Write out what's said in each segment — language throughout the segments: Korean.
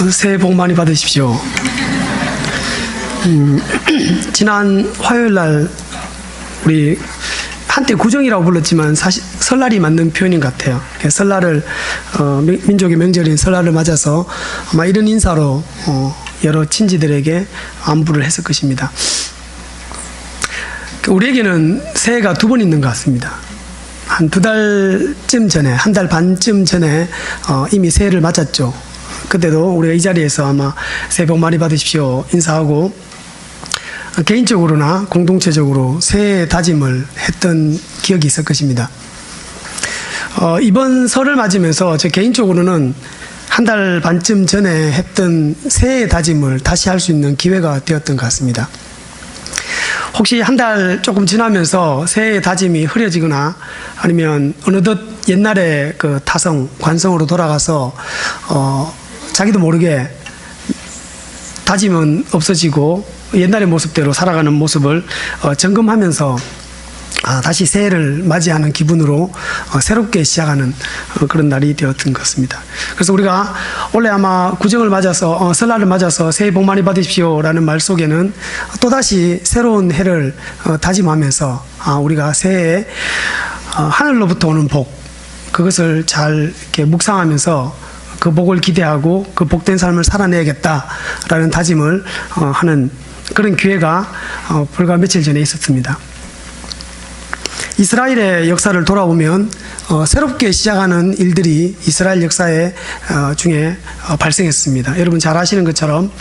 새해 복 많이 받으십시오. 지난 화요일 날 우리 한때 구정이라고 불렀지만 사실 설날이 맞는 표현인 것 같아요. 설날을 민족의 명절인 설날을 맞아서 아마 이런 인사로 여러 친지들에게 안부를 했을 것입니다. 우리에게는 새해가 두 번 있는 것 같습니다. 한 두 달쯤 전에, 한 달 반쯤 전에 이미 새해를 맞았죠. 그때도 우리가 이 자리에서 아마 새해 복 많이 받으십시오 인사하고 개인적으로나 공동체적으로 새해 다짐을 했던 기억이 있을 것입니다. 이번 설을 맞으면서 저 개인적으로는 한 달 반쯤 전에 했던 새해 다짐을 다시 할 수 있는 기회가 되었던 것 같습니다. 혹시 한 달 조금 지나면서 새해 다짐이 흐려지거나 아니면 어느덧 옛날의 그 타성, 관성으로 돌아가서 자기도 모르게 다짐은 없어지고 옛날의 모습대로 살아가는 모습을 점검하면서 다시 새해를 맞이하는 기분으로 새롭게 시작하는 그런 날이 되었던 것 같습니다. 그래서 우리가 원래 아마 구정을 맞아서 설날을 맞아서 새해 복 많이 받으십시오 라는 말 속에는 또다시 새로운 해를 다짐하면서 우리가 새해에 하늘로부터 오는 복, 그것을 잘 이렇게 묵상하면서 그 복을 기대하고 그 복된 삶을 살아내야겠다라는 다짐을 하는 그런 기회가 불과 며칠 전에 있었습니다. 이스라엘의 역사를 돌아보면 새롭게 시작하는 일들이 이스라엘 역사의 중에 발생했습니다. 여러분 잘 아시는 것처럼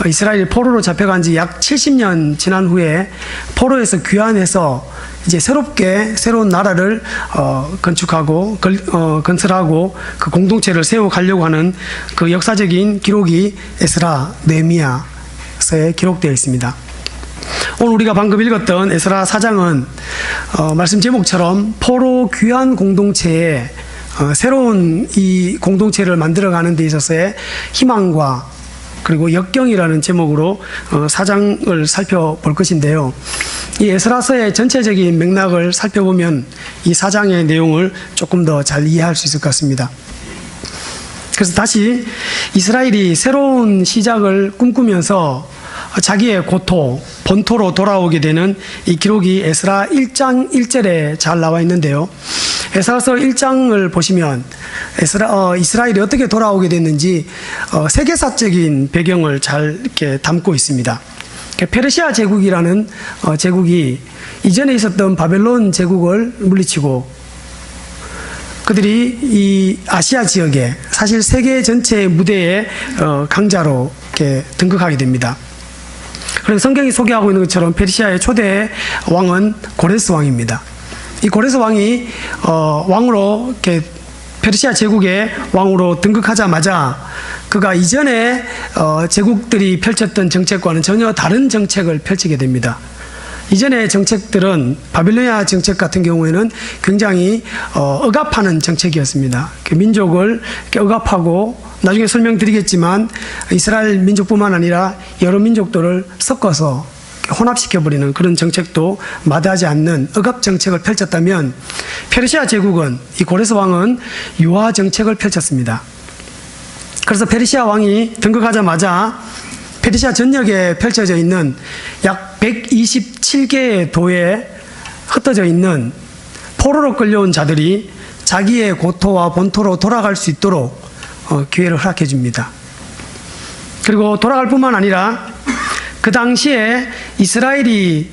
이스라엘이 포로로 잡혀간 지 약 70년 지난 후에 포로에서 귀환해서 이제 새로운 나라를 건축하고 건설하고 그 공동체를 세워가려고 하는 그 역사적인 기록이 에스라, 느헤미야서에 기록되어 있습니다. 오늘 우리가 방금 읽었던 에스라 4장은 말씀 제목처럼 포로 귀환 공동체에 새로운 이 공동체를 만들어가는 데 있어서의 희망과 그리고 역경이라는 제목으로 4장을 살펴볼 것인데요. 이 에스라서의 전체적인 맥락을 살펴보면 이 4장의 내용을 조금 더 잘 이해할 수 있을 것 같습니다. 그래서 다시 이스라엘이 새로운 시작을 꿈꾸면서 자기의 고토, 본토로 돌아오게 되는 이 기록이 에스라 1장 1절에 잘 나와 있는데요. 에스라서 1장을 보시면 이스라엘이 어떻게 돌아오게 됐는지 세계사적인 배경을 잘 이렇게 담고 있습니다. 페르시아 제국이라는 제국이 이전에 있었던 바벨론 제국을 물리치고 그들이 이 아시아 지역에 사실 세계 전체의 무대에 강자로 이렇게 등극하게 됩니다. 그래서 성경이 소개하고 있는 것처럼 페르시아의 초대 왕은 고레스 왕입니다. 이 고레스 왕이 왕으로 이렇게 페르시아 제국의 왕으로 등극하자마자 그가 이전에 제국들이 펼쳤던 정책과는 전혀 다른 정책을 펼치게 됩니다. 이전의 정책들은 바빌로니아 정책 같은 경우에는 굉장히 억압하는 정책이었습니다. 민족을 이렇게 억압하고 나중에 설명드리겠지만 이스라엘 민족뿐만 아니라 여러 민족들을 섞어서 혼합시켜버리는 그런 정책도 마다하지 않는 억압 정책을 펼쳤다면 페르시아 제국은 이 고레스 왕은 유화 정책을 펼쳤습니다. 그래서 페르시아 왕이 등극하자마자 페르시아 전역에 펼쳐져 있는 약 127개의 도에 흩어져 있는 포로로 끌려온 자들이 자기의 고토와 본토로 돌아갈 수 있도록 기회를 허락해 줍니다. 그리고 돌아갈 뿐만 아니라 그 당시에 이스라엘이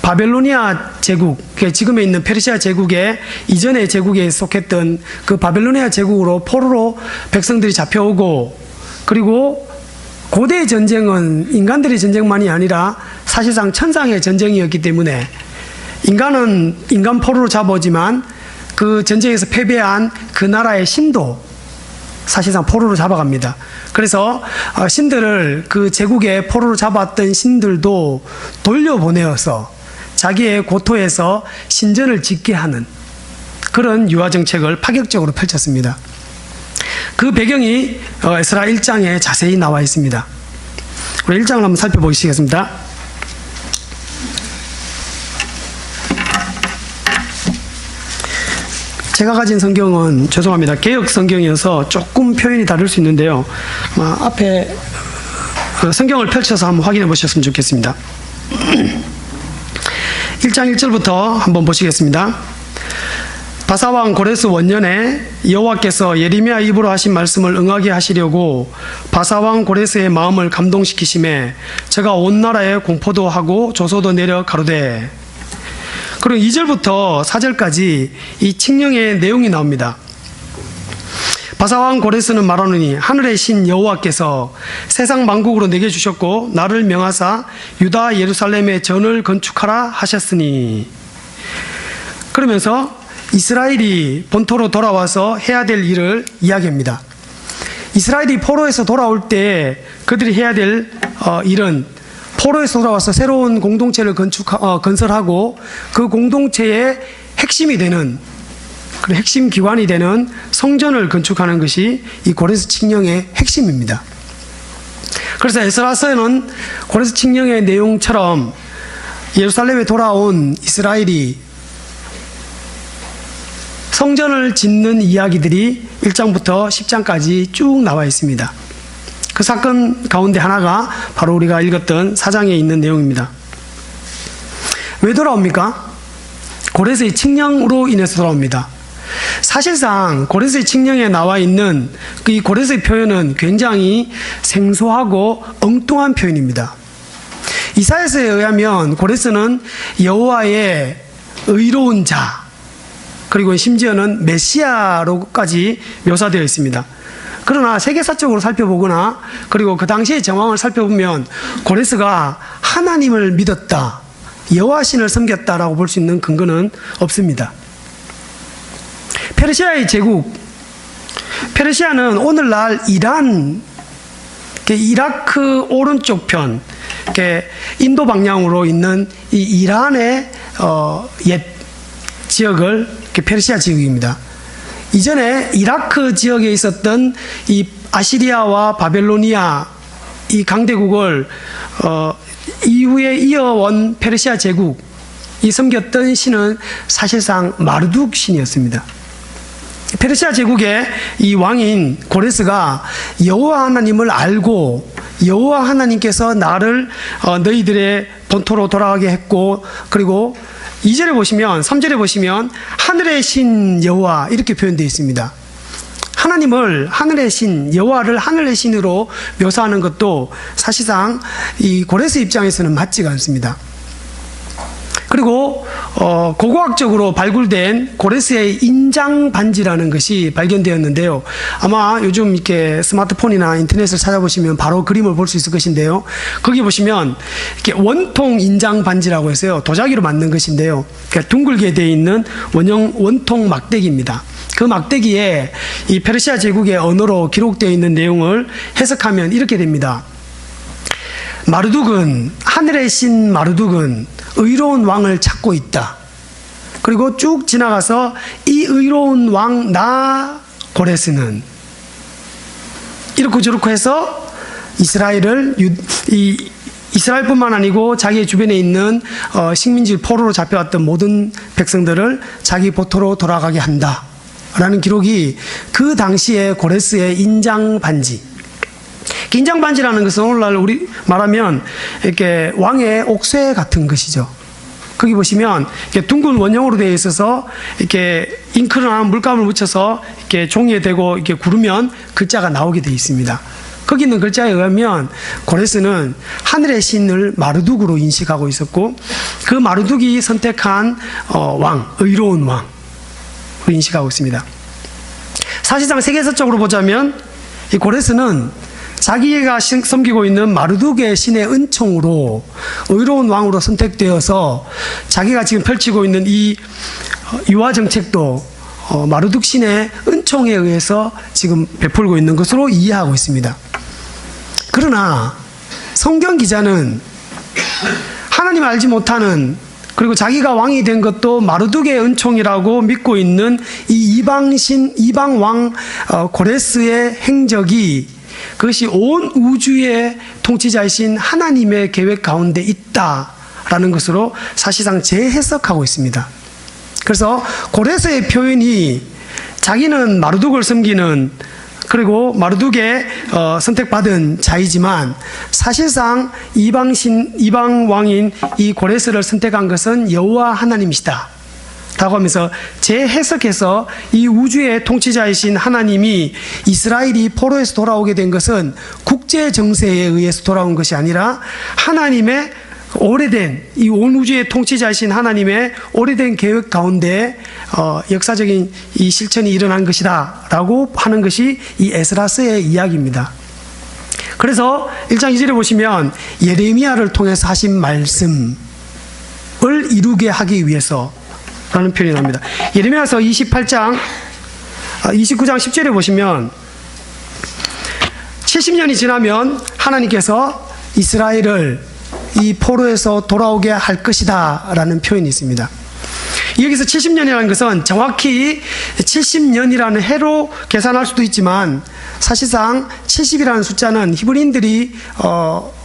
바벨로니아 제국, 지금에 있는 페르시아 제국의 이전의 제국에 속했던 그 바벨로니아 제국으로 포로로 백성들이 잡혀오고 그리고 고대 전쟁은 인간들의 전쟁만이 아니라 사실상 천상의 전쟁이었기 때문에 인간 포로로 잡아오지만 그 전쟁에서 패배한 그 나라의 신도 사실상 포로로 잡아갑니다. 그래서 신들을 그 제국의 포로로 잡았던 신들도 돌려보내어서 자기의 고토에서 신전을 짓게 하는 그런 유화 정책을 파격적으로 펼쳤습니다. 그 배경이 에스라 1장에 자세히 나와 있습니다. 우리 1장을 한번 살펴보시겠습니다. 제가 가진 성경은 죄송합니다. 개역 성경이어서 조금 표현이 다를 수 있는데요. 앞에 성경을 펼쳐서 한번 확인해 보셨으면 좋겠습니다. 1장 1절부터 한번 보시겠습니다. 바사왕 고레스 원년에 여호와께서 예레미야 입으로 하신 말씀을 응하게 하시려고 바사왕 고레스의 마음을 감동시키심에 제가 온 나라에 공포도 하고 조소도 내려 가로되. 그리고 2절부터 4절까지 이 칙령의 내용이 나옵니다. 바사왕 고레스는 말하노니 하늘의 신 여호와께서 세상 만국으로 내게 주셨고 나를 명하사 유다 예루살렘에 전을 건축하라 하셨으니. 그러면서 이스라엘이 본토로 돌아와서 해야 될 일을 이야기합니다. 이스라엘이 포로에서 돌아올 때 그들이 해야 될 일은 포로에서 돌아와서 새로운 공동체를 건설하고 그 공동체의 핵심이 되는, 그 핵심 기관이 되는 성전을 건축하는 것이 이 고레스 칙령의 핵심입니다. 그래서 에스라서는 고레스 칙령의 내용처럼 예루살렘에 돌아온 이스라엘이 성전을 짓는 이야기들이 1장부터 10장까지 쭉 나와 있습니다. 그 사건 가운데 하나가 바로 우리가 읽었던 4장에 있는 내용입니다. 왜 돌아옵니까? 고레스의 칙령으로 인해서 돌아옵니다. 사실상 고레스의 칙령에 나와 있는 이 고레스의 표현은 굉장히 생소하고 엉뚱한 표현입니다. 이사야서에 의하면 고레스는 여호와의 의로운 자, 그리고 심지어는 메시아로까지 묘사되어 있습니다. 그러나 세계사적으로 살펴보거나 그리고 그 당시의 정황을 살펴보면 고레스가 하나님을 믿었다, 여호와신을 섬겼다라고 볼 수 있는 근거는 없습니다. 페르시아의 제국, 페르시아는 오늘날 이란, 이라크 오른쪽 편, 인도 방향으로 있는 이 이란의 옛 지역을 페르시아 지역입니다. 이전에 이라크 지역에 있었던 이 아시리아와 바벨로니아 이 강대국을 이후에 이어온 페르시아 제국이 섬겼던 신은 사실상 마르둑 신이었습니다. 페르시아 제국의 이 왕인 고레스가 여호와 하나님을 알고 여호와 하나님께서 나를 너희들의 본토로 돌아가게 했고, 그리고 2절에 보시면, 3절에 보시면 하늘의 신 여호와 이렇게 표현되어 있습니다. 하나님을, 하늘의 신 여호와를 하늘의 신으로 묘사하는 것도 사실상 이 고레스 입장에서는 맞지가 않습니다. 그리고 고고학적으로 발굴된 고레스의 인장 반지라는 것이 발견되었는데요. 아마 요즘 이렇게 스마트폰이나 인터넷을 찾아보시면 바로 그림을 볼 수 있을 것인데요. 거기 보시면 이렇게 원통 인장 반지라고 해서요, 도자기로 만든 것인데요. 둥글게 되어 있는 원통 막대기입니다. 그 막대기에 이 페르시아 제국의 언어로 기록되어 있는 내용을 해석하면 이렇게 됩니다. 마르둑은, 하늘의 신 마르둑은 의로운 왕을 찾고 있다. 그리고 쭉 지나가서 이 의로운 왕 나 고레스는 이렇고 저렇고 해서 이스라엘을 이스라엘뿐만 아니고 자기의 주변에 있는 식민지 포로로 잡혀왔던 모든 백성들을 자기 본토로 돌아가게 한다 라는 기록이 그 당시에 고레스의 인장 반지, 인장 반지라는 것은 오늘날 우리 말하면 이렇게 왕의 옥쇠 같은 것이죠. 거기 보시면 이렇게 둥근 원형으로 되어 있어서 이렇게 잉크나 물감을 묻혀서 이렇게 종이에 대고 이렇게 구르면 글자가 나오게 되어 있습니다. 거기 있는 글자에 의하면 고레스는 하늘의 신을 마르둑으로 인식하고 있었고, 그 마르둑이 선택한 왕, 의로운 왕으로 인식하고 있습니다. 사실상 세계사적으로 보자면 이 고레스는 자기가 섬기고 있는 마르둑의 신의 은총으로 의로운 왕으로 선택되어서 자기가 지금 펼치고 있는 이 유화 정책도 마르둑 신의 은총에 의해서 지금 베풀고 있는 것으로 이해하고 있습니다. 그러나 성경 기자는 하나님을 알지 못하는, 그리고 자기가 왕이 된 것도 마르둑의 은총이라고 믿고 있는 이 이방 왕 고레스의 행적이, 그것이 온 우주의 통치자이신 하나님의 계획 가운데 있다라는 것으로 사실상 재해석하고 있습니다. 그래서 고레스의 표현이 자기는 마르둑을 섬기는, 그리고 마르둑의 선택받은 자이지만 사실상 이방 왕인 이 고레스를 선택한 것은 여호와 하나님이시다 라고 하면서 재해석해서 이 우주의 통치자이신 하나님이 이스라엘이 포로에서 돌아오게 된 것은 국제 정세에 의해서 돌아온 것이 아니라 하나님의 오래된, 이 온 우주의 통치자이신 하나님의 오래된 계획 가운데 역사적인 이 실천이 일어난 것이다 라고 하는 것이 이 에스라서의 이야기입니다. 그래서 1장 2절에 보시면 예레미야를 통해서 하신 말씀을 이루게 하기 위해서 라는 표현이 나옵니다. 예레미야서 29장 10절에 보시면 70년이 지나면 하나님께서 이스라엘을 이 포로에서 돌아오게 할 것이다 라는 표현이 있습니다. 여기서 70년이라는 것은 정확히 70년이라는 해로 계산할 수도 있지만 사실상 70이라는 숫자는 히브리인들이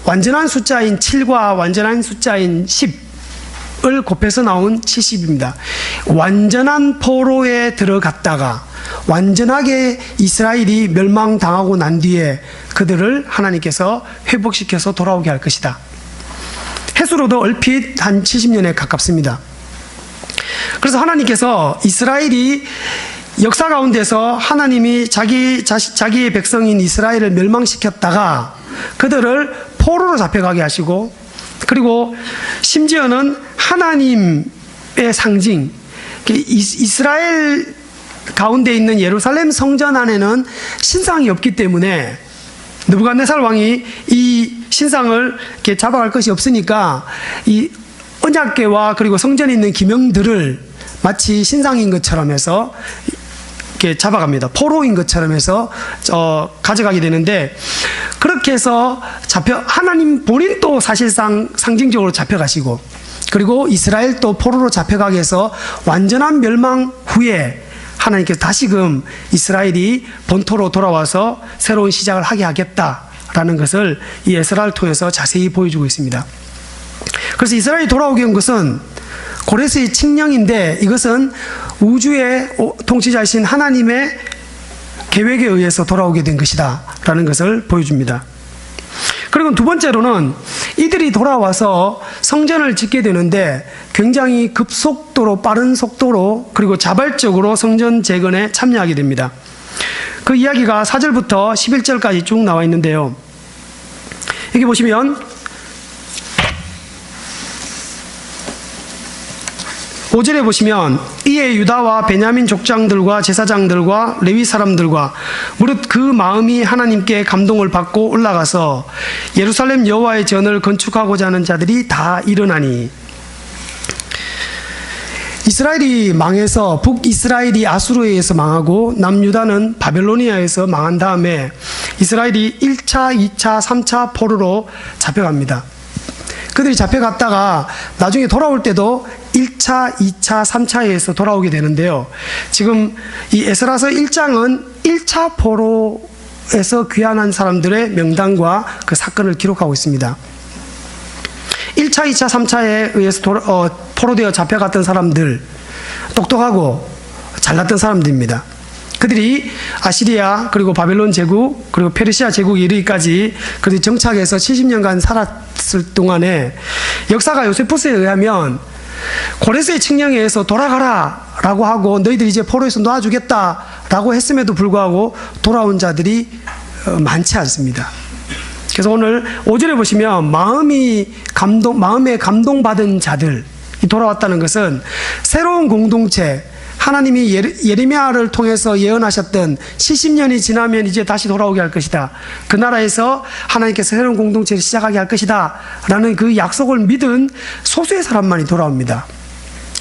완전한 숫자인 7과 완전한 숫자인 10을 곱해서 나온 70입니다. 완전한 포로에 들어갔다가 완전하게 이스라엘이 멸망당하고 난 뒤에 그들을 하나님께서 회복시켜서 돌아오게 할 것이다. 횟수로도 얼핏 한 70년에 가깝습니다. 그래서 하나님께서 이스라엘이 역사 가운데서 하나님이 자기의 백성인 이스라엘을 멸망시켰다가 그들을 포로로 잡혀가게 하시고, 그리고 심지어는 하나님의 상징, 이스라엘 가운데 있는 예루살렘 성전 안에는 신상이 없기 때문에 느부갓네살 왕이 이 신상을 이렇게 잡아갈 것이 없으니까 이 언약궤와 그리고 성전에 있는 기명들을 마치 신상인 것처럼 해서 이렇게 잡아갑니다. 포로인 것처럼 해서 가져가게 되는데, 그렇게 해서 하나님 본인도 사실상 상징적으로 잡혀가시고, 그리고 이스라엘도 포로로 잡혀가게 해서 완전한 멸망 후에 하나님께서 다시금 이스라엘이 본토로 돌아와서 새로운 시작을 하게 하겠다라는 것을 이 에스라를 통해서 자세히 보여주고 있습니다. 그래서 이스라엘이 돌아오게 한 것은 고레스의 칙령인데, 이것은 우주의 통치자이신 하나님의 계획에 의해서 돌아오게 된 것이다 라는 것을 보여줍니다. 그리고 두 번째로는 이들이 돌아와서 성전을 짓게 되는데 굉장히 급속도로, 빠른 속도로, 그리고 자발적으로 성전 재건에 참여하게 됩니다. 그 이야기가 4절부터 11절까지 쭉 나와 있는데요. 여기 보시면 5절에 보시면 이에 유다와 베냐민 족장들과 제사장들과 레위 사람들과 무릇 그 마음이 하나님께 감동을 받고 올라가서 예루살렘 여호와의 전을 건축하고자 하는 자들이 다 일어나니, 이스라엘이 망해서 북이스라엘이 아수르에 의해서 망하고 남유다는 바벨로니아에서 망한 다음에 이스라엘이 1차, 2차, 3차 포로로 잡혀갑니다. 그들이 잡혀갔다가 나중에 돌아올 때도 1차, 2차, 3차에서 돌아오게 되는데요. 지금 이 에스라서 1장은 1차 포로에서 귀환한 사람들의 명단과 그 사건을 기록하고 있습니다. 1차, 2차, 3차에 의해서 포로되어 잡혀갔던 사람들, 똑똑하고 잘났던 사람들입니다. 그들이 아시리아, 그리고 바벨론 제국, 그리고 페르시아 제국에 이르기까지 그들이 정착해서 70년간 살았을 동안에 역사가 요세푸스에 의하면 고레스의 칙령에 의해서 돌아가라 라고 하고 너희들이 이제 포로에서 놓아주겠다 라고 했음에도 불구하고 돌아온 자들이 많지 않습니다. 그래서 오늘 5절에 보시면 마음에 감동받은 자들이 돌아왔다는 것은 새로운 공동체, 하나님이 예레미야를 통해서 예언하셨던 70년이 지나면 이제 다시 돌아오게 할 것이다, 그 나라에서 하나님께서 새로운 공동체를 시작하게 할 것이다 라는 그 약속을 믿은 소수의 사람만이 돌아옵니다.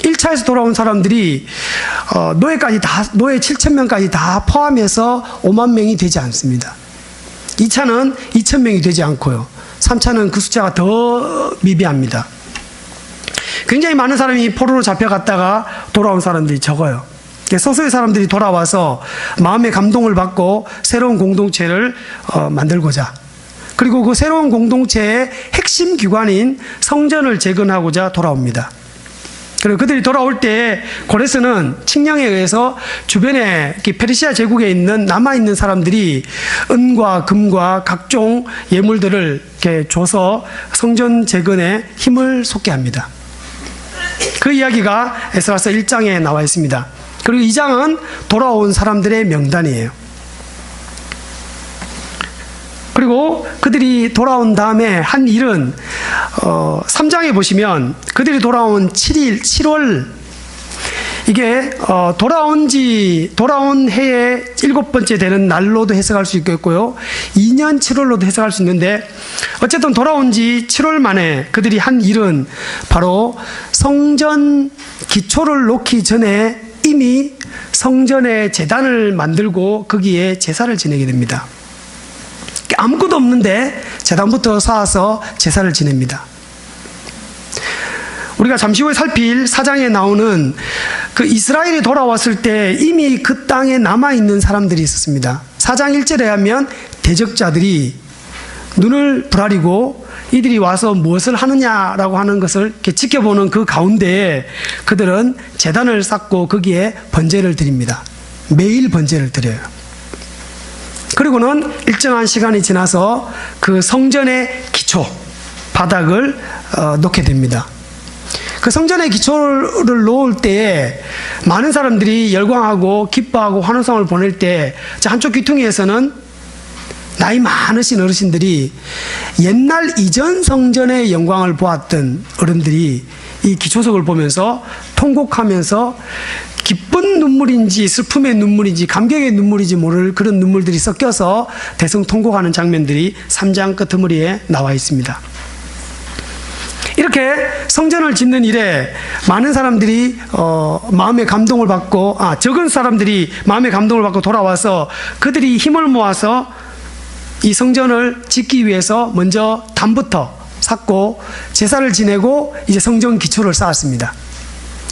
1차에서 돌아온 사람들이 노예 7,000명까지 다 포함해서 5만 명이 되지 않습니다. 2차는 2,000명이 되지 않고요, 3차는 그 숫자가 더 미비합니다. 굉장히 많은 사람이 포로로 잡혀갔다가 돌아온 사람들이 적어요. 소수의 사람들이 돌아와서 마음의 감동을 받고 새로운 공동체를 만들고자, 그리고 그 새로운 공동체의 핵심 기관인 성전을 재건하고자 돌아옵니다. 그리고 그들이 돌아올 때 고레스는 칙령에 의해서 주변에 페르시아 제국에 있는 남아있는 사람들이 은과 금과 각종 예물들을 이렇게 줘서 성전 재건에 힘을 쏟게 합니다. 그 이야기가 에스라서 1장에 나와 있습니다. 그리고 2장은 돌아온 사람들의 명단이에요. 그리고 그들이 돌아온 다음에 한 일은 3장에 보시면 그들이 돌아온 7월 이게 돌아온 해의 7번째 되는 날로도 해석할 수 있겠고요. 2년 7월로도 해석할 수 있는데 어쨌든 돌아온 지 7월 만에 그들이 한 일은 바로 성전 기초를 놓기 전에 이미 성전에 제단을 만들고 거기에 제사를 지내게 됩니다. 아무것도 없는데 제단부터 쌓아서 제사를 지냅니다. 우리가 잠시 후에 살필 4장에 나오는 그 이스라엘이 돌아왔을 때 이미 그 땅에 남아있는 사람들이 있었습니다. 4장 1절에 하면 대적자들이 눈을 부라리고 이들이 와서 무엇을 하느냐라고 하는 것을 이렇게 지켜보는 그 가운데에 그들은 제단을 쌓고 거기에 번제를 드립니다. 매일 번제를 드려요. 그리고는 일정한 시간이 지나서 그 성전의 기초, 바닥을 놓게 됩니다. 그 성전의 기초를 놓을 때에 많은 사람들이 열광하고 기뻐하고 환호성을 보낼 때 한쪽 귀퉁이에서는 나이 많으신 어르신들이 옛날 이전 성전의 영광을 보았던 어른들이 이 기초석을 보면서 통곡하면서 기쁜 눈물인지 슬픔의 눈물인지 감격의 눈물인지 모를 그런 눈물들이 섞여서 대성통곡하는 장면들이 3장 끄트머리에 나와 있습니다. 이렇게 성전을 짓는 일에 많은 사람들이 마음의 감동을 받고 적은 사람들이 마음의 감동을 받고 돌아와서 그들이 힘을 모아서 이 성전을 짓기 위해서 먼저 담부터 쌓고 제사를 지내고 이제 성전 기초를 쌓았습니다.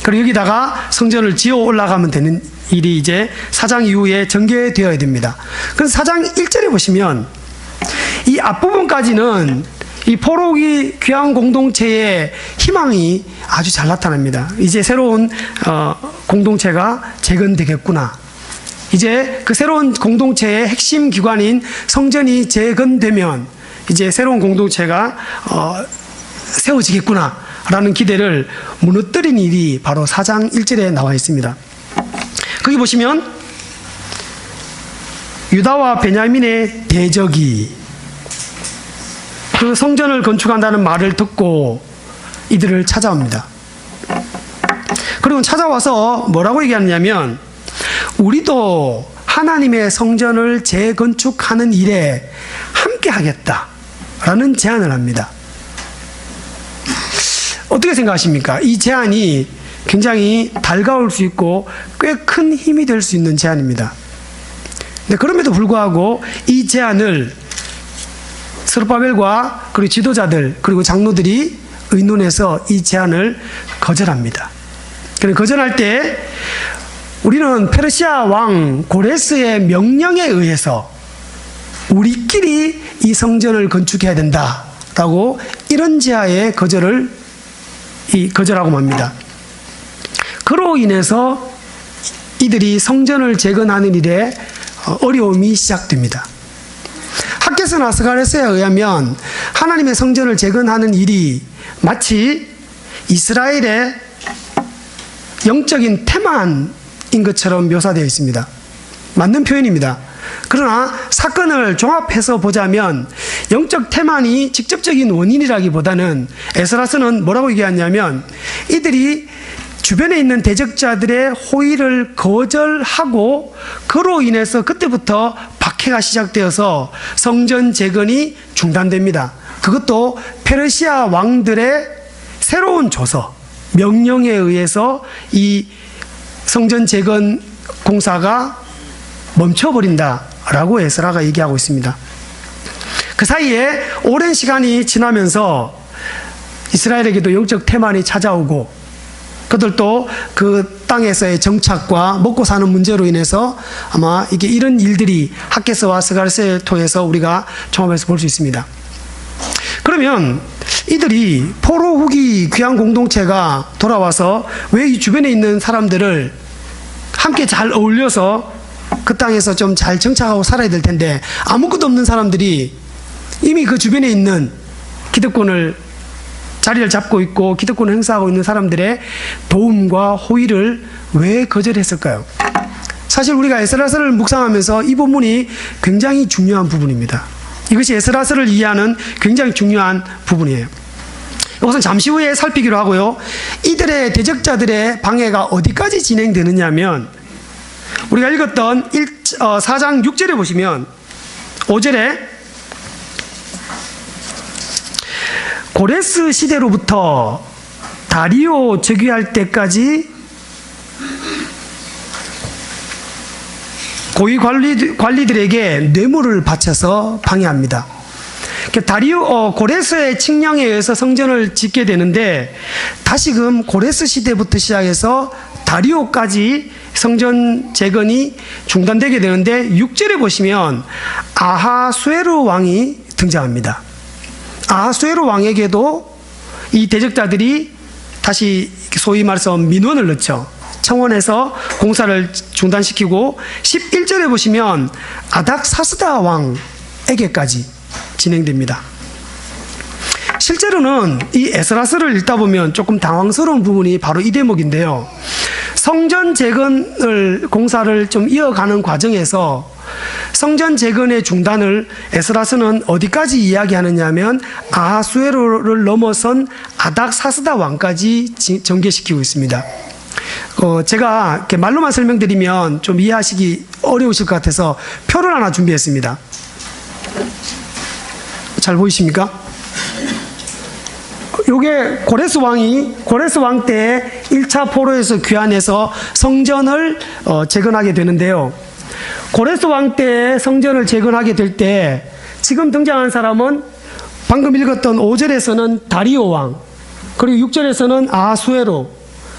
그리고 여기다가 성전을 지어 올라가면 되는 일이 이제 4장 이후에 전개되어야 됩니다. 그래서 4장 1절에 보시면 이 앞부분까지는 이 포로기 귀한 공동체의 희망이 아주 잘 나타납니다. 이제 새로운 공동체가 재건되겠구나. 이제 그 새로운 공동체의 핵심 기관인 성전이 재건되면 이제 새로운 공동체가 세워지겠구나 라는 기대를 무너뜨린 일이 바로 4장 1절에 나와 있습니다. 거기 보시면 유다와 베냐민의 대적이 그 성전을 건축한다는 말을 듣고 이들을 찾아옵니다. 그리고 찾아와서 뭐라고 얘기하느냐면 우리도 하나님의 성전을 재건축하는 일에 함께 하겠다라는 제안을 합니다. 어떻게 생각하십니까? 이 제안이 굉장히 달가울 수 있고 꽤 큰 힘이 될 수 있는 제안입니다. 근데 그럼에도 불구하고 이 제안을 스룹바벨과 그리고 지도자들 그리고 장로들이 의논해서 이 제안을 거절합니다. 그리고 거절할 때 우리는 페르시아 왕 고레스의 명령에 의해서 우리끼리 이 성전을 건축해야 된다라고 이런 제안에 거절하고 맙니다. 그로 인해서 이들이 성전을 재건하는 일에 어려움이 시작됩니다. 학개서나 아스가랴서에 의하면 하나님의 성전을 재건하는 일이 마치 이스라엘의 영적인 태만인 것처럼 묘사되어 있습니다. 맞는 표현입니다. 그러나 사건을 종합해서 보자면 영적 태만이 직접적인 원인이라기보다는 에스라서는 뭐라고 얘기하냐면 이들이 주변에 있는 대적자들의 호의를 거절하고 그로 인해서 그때부터 박해가 시작되어서 성전 재건이 중단됩니다. 그것도 페르시아 왕들의 새로운 조서, 명령에 의해서 이 성전 재건 공사가 멈춰버린다라고 에스라가 얘기하고 있습니다. 그 사이에 오랜 시간이 지나면서 이스라엘에게도 영적 태만이 찾아오고 그들도 그 땅에서의 정착과 먹고 사는 문제로 인해서 아마 이게 이런 일들이 학개서와 스가랴서를 통해서 우리가 종합해서 볼 수 있습니다. 그러면 이들이 포로 후기 귀환 공동체가 돌아와서 왜 이 주변에 있는 사람들을 함께 잘 어울려서 그 땅에서 좀 잘 정착하고 살아야 될 텐데 아무것도 없는 사람들이 이미 그 주변에 있는 기득권을 자리를 잡고 있고 기득권을 행사하고 있는 사람들의 도움과 호의를 왜 거절했을까요? 사실 우리가 에스라서를 묵상하면서 이 부분이 굉장히 중요한 부분입니다. 이것이 에스라서를 이해하는 굉장히 중요한 부분이에요. 이것은 잠시 후에 살피기로 하고요. 이들의 대적자들의 방해가 어디까지 진행되느냐면 우리가 읽었던 4장 6절에 보시면 5절에 고레스 시대로부터 다리오 즉위할 때까지 고위 관리들에게 뇌물을 바쳐서 방해합니다. 고레스의 칙령에 의해서 성전을 짓게 되는데 다시금 고레스 시대부터 시작해서 다리오까지 성전 재건이 중단되게 되는데 6절에 보시면 아하수에로 왕이 등장합니다. 아하수에로 왕에게도 이 대적자들이 다시 소위 말해서 민원을 넣죠. 청원해서 공사를 중단시키고 11절에 보시면 아닥사스다 왕에게까지 진행됩니다. 실제로는 이 에스라서를 읽다 보면 조금 당황스러운 부분이 바로 이 대목인데요. 성전 재건을 공사를 좀 이어가는 과정에서 성전 재건의 중단을 에스라서는 어디까지 이야기하느냐면 아하수에로를 넘어선 아닥사스다 왕까지 전개시키고 있습니다. 제가 이렇게 말로만 설명드리면 좀 이해하시기 어려우실 것 같아서 표를 하나 준비했습니다. 잘 보이십니까? 요게 고레스 왕 때 1차 포로에서 귀환해서 성전을 재건하게 되는데요. 고레스 왕 때 성전을 재건하게 될 때 지금 등장한 사람은 방금 읽었던 5절에서는 다리오 왕, 그리고 6절에서는 아하수에로,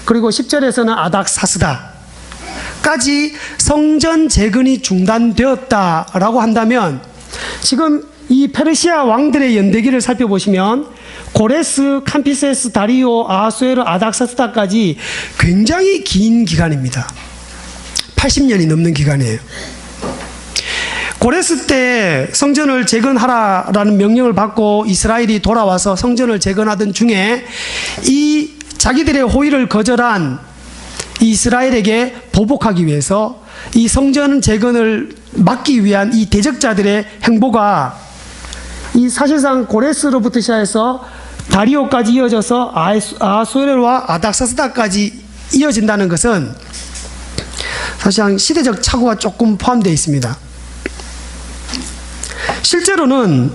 그리고 10절에서는 아닥사스다까지 성전 재건이 중단되었다라고 한다면 지금 이 페르시아 왕들의 연대기를 살펴보시면 고레스, 캄피세스, 다리오, 아하수에로, 아닥사스다까지 굉장히 긴 기간입니다. 80년이 넘는 기간이에요. 고레스 때 성전을 재건하라라는 명령을 받고 이스라엘이 돌아와서 성전을 재건하던 중에 이 자기들의 호의를 거절한 이스라엘에게 보복하기 위해서 이 성전 재건을 막기 위한 이 대적자들의 행보가 이 사실상 고레스로부터 시작해서 다리오까지 이어져서 아하수에로와 아닥사스다까지 이어진다는 것은 사실상 시대적 착오가 조금 포함되어 있습니다. 실제로는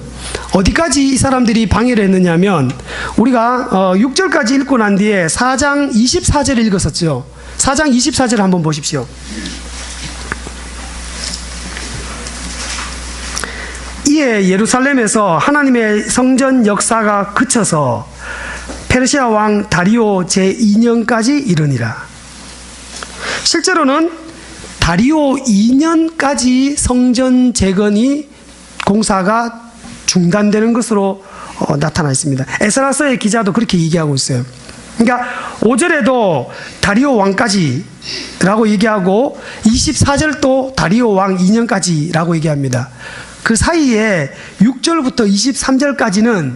어디까지 이 사람들이 방해를 했느냐면 우리가 6절까지 읽고 난 뒤에 4장 24절을 읽었었죠. 4장 24절 한번 보십시오. 이에 예루살렘에서 하나님의 성전 역사가 그쳐서 페르시아 왕 다리오 제2년까지 이르니라. 실제로는 다리오 2년까지 성전 재건이 공사가 중단되는 것으로 나타나 있습니다. 에스라서의 기자도 그렇게 얘기하고 있어요. 그러니까 5절에도 다리오 왕까지 라고 얘기하고 24절도 다리오 왕 2년까지 라고 얘기합니다. 그 사이에 6절부터 23절까지는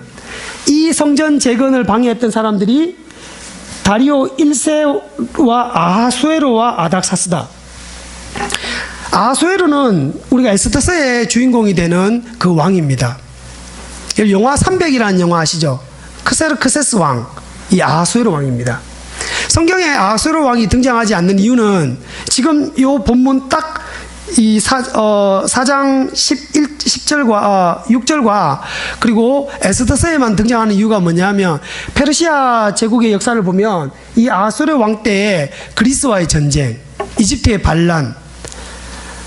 이 성전 재건을 방해했던 사람들이 다리오 1세와 아하수에로와 아닥사스다. 아하수에로는 우리가 에스더서의 주인공이 되는 그 왕입니다. 영화 300이라는 영화 아시죠? 크세르크세스 왕, 이 아하수에로 왕입니다. 성경에 아하수에로 왕이 등장하지 않는 이유는 지금 이 본문 딱 이 4장 10절과 6절과 그리고 에스더서에만 등장하는 이유가 뭐냐면 페르시아 제국의 역사를 보면 이 아하수에로 왕 때에 그리스와의 전쟁, 이집트의 반란,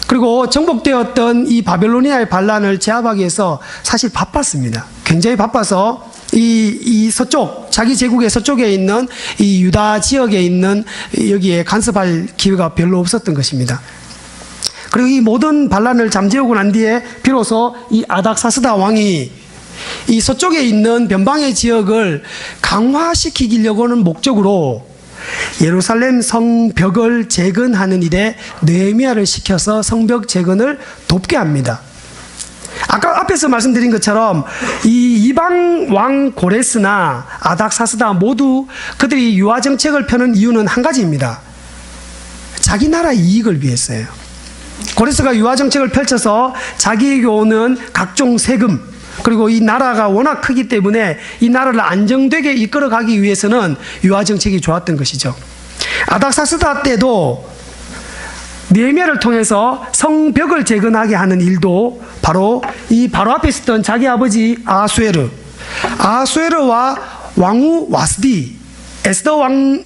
그리고 정복되었던 이 바벨로니아의 반란을 제압하기 위해서 사실 바빴습니다. 굉장히 바빠서 이 서쪽, 자기 제국의 서쪽에 있는 이 유다 지역에 있는 여기에 간섭할 기회가 별로 없었던 것입니다. 그리고 이 모든 반란을 잠재우고 난 뒤에 비로소 이 아닥사스다 왕이 이 서쪽에 있는 변방의 지역을 강화시키려고는 목적으로 예루살렘 성벽을 재건하는 일에 느헤미야를 시켜서 성벽 재건을 돕게 합니다. 아까 앞에서 말씀드린 것처럼 이 이방 왕 고레스나 아닥사스다 모두 그들이 유화 정책을 펴는 이유는 한 가지입니다. 자기 나라 이익을 위해서예요. 고레스가 유화 정책을 펼쳐서 자기에게 오는 각종 세금, 그리고 이 나라가 워낙 크기 때문에 이 나라를 안정되게 이끌어가기 위해서는 유화 정책이 좋았던 것이죠. 아닥사스다 때도 느헤미야를 통해서 성벽을 재건하게 하는 일도 바로 앞에 있었던 자기 아버지 아하수에르와 왕후 와스디, 에스더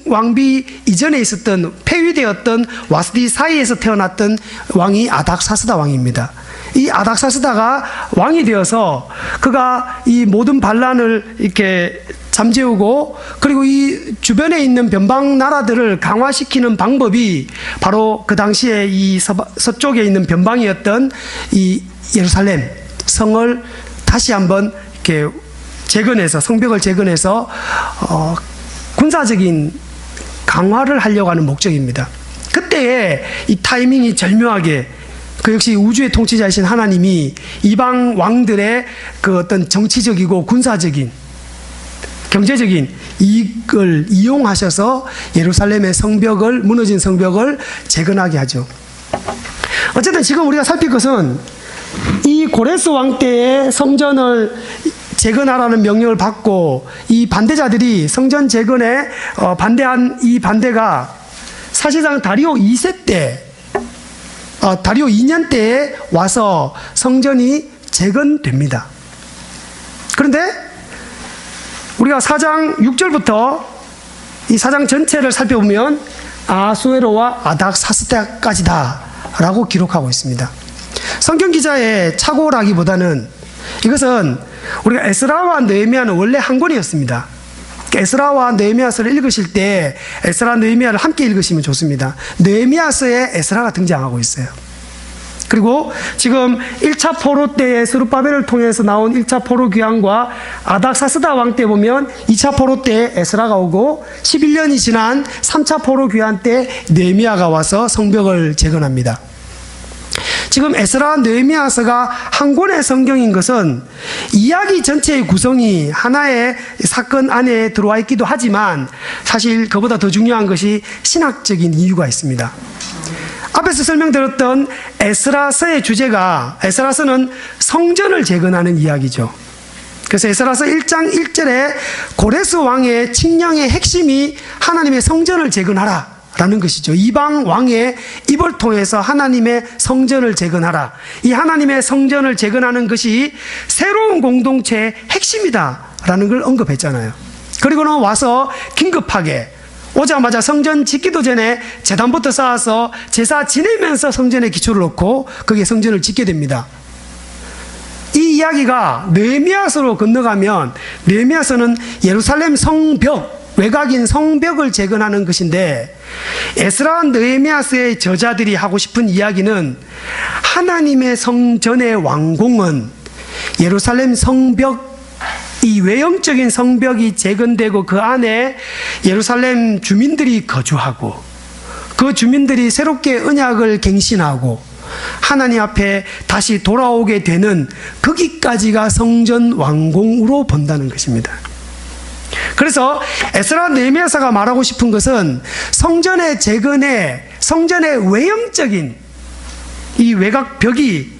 왕비 이전에 있었던 폐위되었던 와스디 사이에서 태어났던 왕이 아닥사스다 왕입니다. 이 아닥사스다가 왕이 되어서 그가 이 모든 반란을 이렇게 잠재우고, 그리고 이 주변에 있는 변방 나라들을 강화시키는 방법이 바로 그 당시에 이 서쪽에 있는 변방이었던 이 예루살렘 성을 다시 한번 이렇게 재건해서, 성벽을 재건해서 군사적인 강화를 하려고 하는 목적입니다. 그때에 이 타이밍이 절묘하게, 그 역시 우주의 통치자이신 하나님이 이방 왕들의 그 어떤 정치적이고 군사적인, 경제적인 이익을 이용하셔서 예루살렘의 성벽을, 무너진 성벽을 재건하게 하죠. 어쨌든 지금 우리가 살필 것은 이 고레스 왕 때의 성전을 재건하라는 명령을 받고 이 반대자들이 성전 재건에 반대한 이 반대가 사실상 다리오 2세 때, 다리오 2년 때에 와서 성전이 재건됩니다. 그런데 우리가 4장 6절부터 이 4장 전체를 살펴보면 아하수에로와 아닥사스다까지다 라고 기록하고 있습니다. 성경 기자의 착오라기보다는 이것은 우리가 에스라와 느헤미야는 원래 한 권이었습니다. 에스라와 느헤미야서를 읽으실 때 에스라 느헤미야를 함께 읽으시면 좋습니다. 느헤미야서에 에스라가 등장하고 있어요. 그리고 지금 1차 포로 때의 스룹바벨을 통해서 나온 1차 포로 귀환과 아닥사스다 왕 때 보면 2차 포로 때 에스라가 오고 11년이 지난 3차 포로 귀환 때 느헤미야가 와서 성벽을 재건합니다. 지금 에스라 느헤미야서가 한 권의 성경인 것은 이야기 전체의 구성이 하나의 사건 안에 들어와 있기도 하지만 사실 그보다 더 중요한 것이 신학적인 이유가 있습니다. 앞에서 설명드렸던 에스라서의 주제가, 에스라서는 성전을 재건하는 이야기죠. 그래서 에스라서 1장 1절에 고레스 왕의 칙령의 핵심이 하나님의 성전을 재건하라 라는 것이죠. 이방 왕의 입을 통해서 하나님의 성전을 재건하라. 이 하나님의 성전을 재건하는 것이 새로운 공동체의 핵심이다 라는 걸 언급했잖아요. 그리고는 와서 긴급하게 오자마자 성전 짓기도 전에 제단부터 쌓아서 제사 지내면서 성전에 기초를 놓고 거기에 성전을 짓게 됩니다. 이 이야기가 느헤미야서로 건너가면 느헤미야서는 예루살렘 성벽, 외곽인 성벽을 재건하는 것인데, 에스라 느헤미야서의 저자들이 하고 싶은 이야기는 하나님의 성전의 완공은 예루살렘 성벽, 이 외형적인 성벽이 재건되고 그 안에 예루살렘 주민들이 거주하고 그 주민들이 새롭게 언약을 갱신하고 하나님 앞에 다시 돌아오게 되는 거기까지가 성전 완공으로 본다는 것입니다. 그래서 에스라 느헤미야서가 말하고 싶은 것은 성전의 재건에, 성전의 외형적인 이 외곽 벽이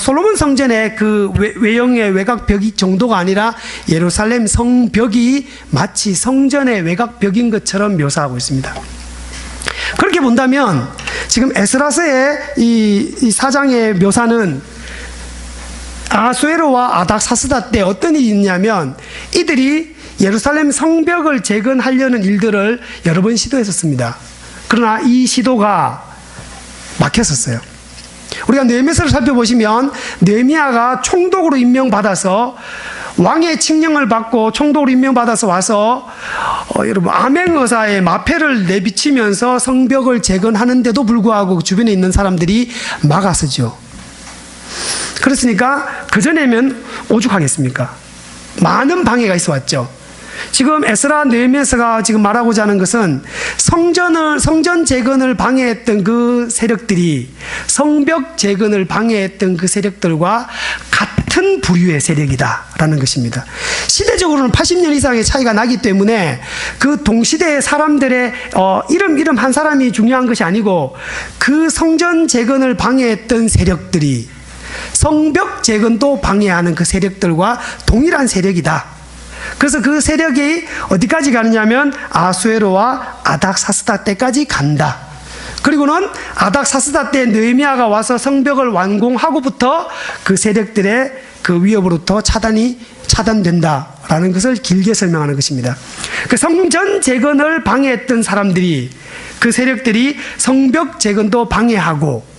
솔로몬 성전의 그 외형의 외곽 벽이 정도가 아니라 예루살렘 성벽이 마치 성전의 외곽 벽인 것처럼 묘사하고 있습니다. 그렇게 본다면 지금 에스라서의 이 사장의 묘사는 아하수에로와 아닥사스다 때 어떤 일이 있냐면 이들이 예루살렘 성벽을 재건하려는 일들을 여러 번 시도했었습니다. 그러나 이 시도가 막혔었어요. 우리가 느헤미야서를 살펴보시면 느헤미야가 총독으로 임명받아서 왕의 칙령을 받고 총독으로 임명받아서 와서 여러분 암행어사의 마패를 내비치면서 성벽을 재건하는데도 불구하고 주변에 있는 사람들이 막아서죠. 그렇으니까 그전에면 오죽하겠습니까? 많은 방해가 있어 왔죠. 지금 에스라 느헤미야서가 지금 말하고자 하는 것은 성전 재건을 방해했던 그 세력들이 성벽 재건을 방해했던 그 세력들과 같은 부류의 세력이다라는 것입니다. 시대적으로는 80년 이상의 차이가 나기 때문에 그 동시대의 사람들의 이름 한 사람이 중요한 것이 아니고 그 성전 재건을 방해했던 세력들이 성벽 재건도 방해하는 그 세력들과 동일한 세력이다. 그래서 그 세력이 어디까지 가느냐면 아수에로와 아닥사스다 때까지 간다. 그리고는 아닥사스다 때 느헤미야가 와서 성벽을 완공하고부터 그 세력들의 그 위협으로부터 차단된다라는 것을 길게 설명하는 것입니다. 그 성전 재건을 방해했던 사람들이 그 세력들이 성벽 재건도 방해하고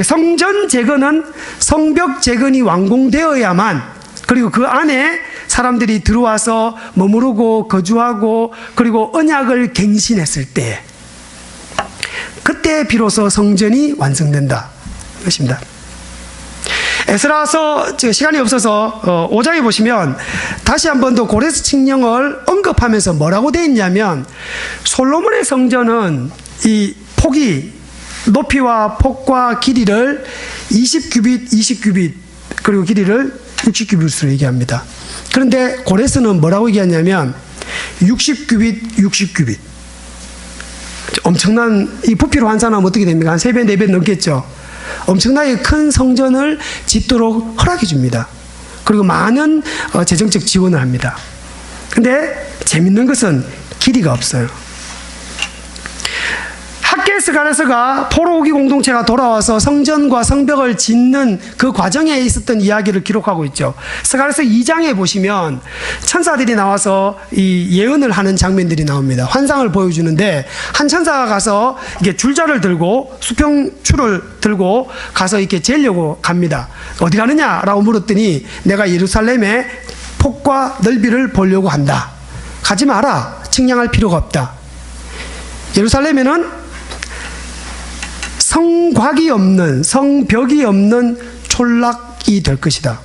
성전 재건은 성벽 재건이 완공되어야만 그리고 그 안에 사람들이 들어와서 머무르고 거주하고 그리고 언약을 갱신했을 때 그때 비로소 성전이 완성된다 것입니다. 에스라서 시간이 없어서 5장에 보시면 다시 한 번 더 고레스 칙령을 언급하면서 뭐라고 되어 있냐면 솔로몬의 성전은 이 폭이 높이와 폭과 길이를 20규빗 그리고 길이를 60규빗으로 얘기합니다. 그런데 고레스는 뭐라고 얘기하냐면 60규빗 엄청난 이 부피로 환산하면 어떻게 됩니까? 한 3배 4배 넘겠죠. 엄청나게 큰 성전을 짓도록 허락해 줍니다. 그리고 많은 재정적 지원을 합니다. 근데 재밌는 것은 길이가 없어요. 학계 스가랴서가 포로오기 공동체가 돌아와서 성전과 성벽을 짓는 그 과정에 있었던 이야기를 기록하고 있죠. 스가랴서 2장에 보시면 천사들이 나와서 이 예언을 하는 장면들이 나옵니다. 환상을 보여주는데 한 천사가 가서 이게 줄자를 들고 수평줄을 들고 가서 이렇게 재려고 갑니다. 어디 가느냐라고 물었더니 내가 예루살렘의 폭과 넓이를 보려고 한다. 가지 마라. 측량할 필요가 없다. 예루살렘에는 성곽이 없는 성벽이 없는 촌락이 될 것이다.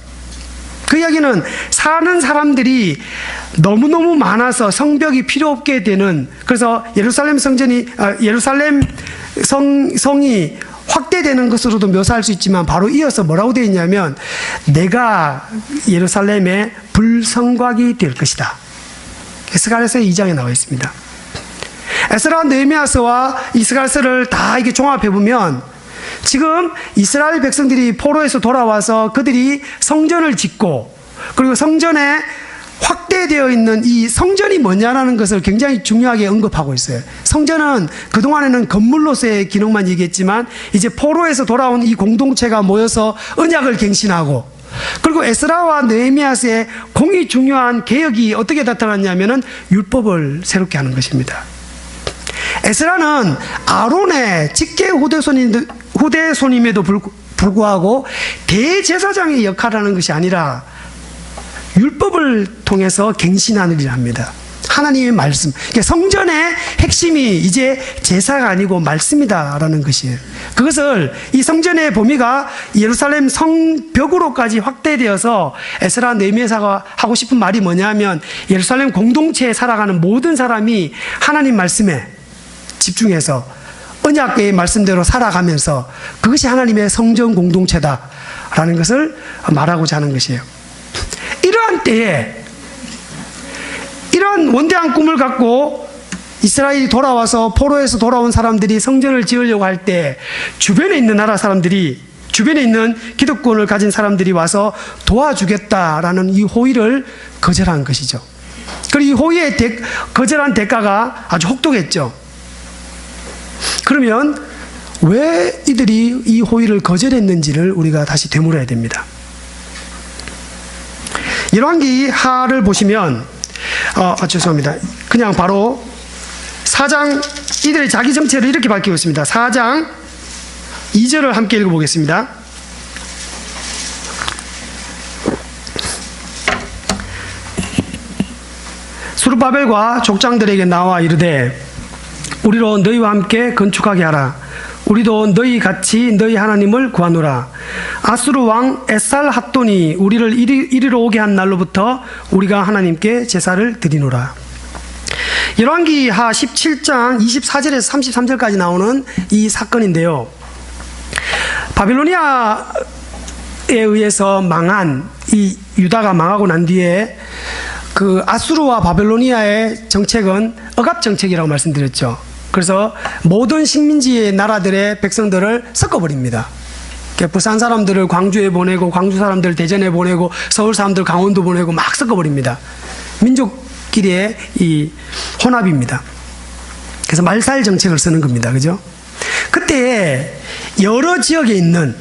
그 이야기는 사는 사람들이 너무너무 많아서 성벽이 필요 없게 되는 그래서 예루살렘 성이 확대되는 것으로도 묘사할 수 있지만 바로 이어서 뭐라고 되어 있냐면 내가 예루살렘의 불성곽이 될 것이다. 스가랴서 2장에 나와 있습니다. 에스라 느헤미야서와 스가랴서를 다 이게 종합해 보면 지금 이스라엘 백성들이 포로에서 돌아와서 그들이 성전을 짓고 그리고 성전에 확대되어 있는 이 성전이 뭐냐라는 것을 굉장히 중요하게 언급하고 있어요. 성전은 그동안에는 건물로서의 기능만 얘기했지만 이제 포로에서 돌아온 이 공동체가 모여서 언약을 갱신하고 그리고 에스라와 느헤미야서의 공이 중요한 개혁이 어떻게 나타났냐면은 율법을 새롭게 하는 것입니다. 에스라는 아론의 직계 후대손임에도 불구하고 대제사장의 역할을 하는 것이 아니라 율법을 통해서 갱신하는 일을 합니다. 하나님의 말씀. 그러니까 성전의 핵심이 이제 제사가 아니고 말씀이다라는 것이에요. 그것을 이 성전의 범위가 예루살렘 성벽으로까지 확대되어서 에스라 느헤미야서가 하고 싶은 말이 뭐냐면 예루살렘 공동체에 살아가는 모든 사람이 하나님 말씀에 집중해서 언약의 말씀대로 살아가면서 그것이 하나님의 성전 공동체다라는 것을 말하고자 하는 것이에요. 이러한 때에 이러한 원대한 꿈을 갖고 이스라엘이 돌아와서 포로에서 돌아온 사람들이 성전을 지으려고 할 때 주변에 있는 나라 사람들이 주변에 있는 기득권을 가진 사람들이 와서 도와주겠다라는 이 호의를 거절한 것이죠. 그리고 이 호의의 거절한 대가가 아주 혹독했죠. 그러면 왜 이들이 이 호의를 거절했는지를 우리가 다시 되물어야 됩니다. 열왕기 하를 보시면 죄송합니다. 그냥 바로 4장 이들의 자기 정체를 이렇게 밝히고 있습니다. 4장 2절을 함께 읽어보겠습니다. 스룹바벨과 족장들에게 나와 이르되 우리로 너희와 함께 건축하게 하라. 우리도 너희 같이 너희 하나님을 구하노라. 아수르 왕 에살핫돈이 우리를 이리로 오게 한 날로부터 우리가 하나님께 제사를 드리노라. 열왕기하 17장 24절에서 33절까지 나오는 이 사건인데요. 바빌로니아에 의해서 망한 이 유다가 망하고 난 뒤에 그 아수르와 바빌로니아의 정책은 억압 정책이라고 말씀드렸죠. 그래서 모든 식민지의 나라들의 백성들을 섞어버립니다. 부산 사람들을 광주에 보내고, 광주 사람들을 대전에 보내고, 서울 사람들 강원도 보내고 막 섞어버립니다. 민족끼리의 이 혼합입니다. 그래서 말살 정책을 쓰는 겁니다. 그죠? 그때 여러 지역에 있는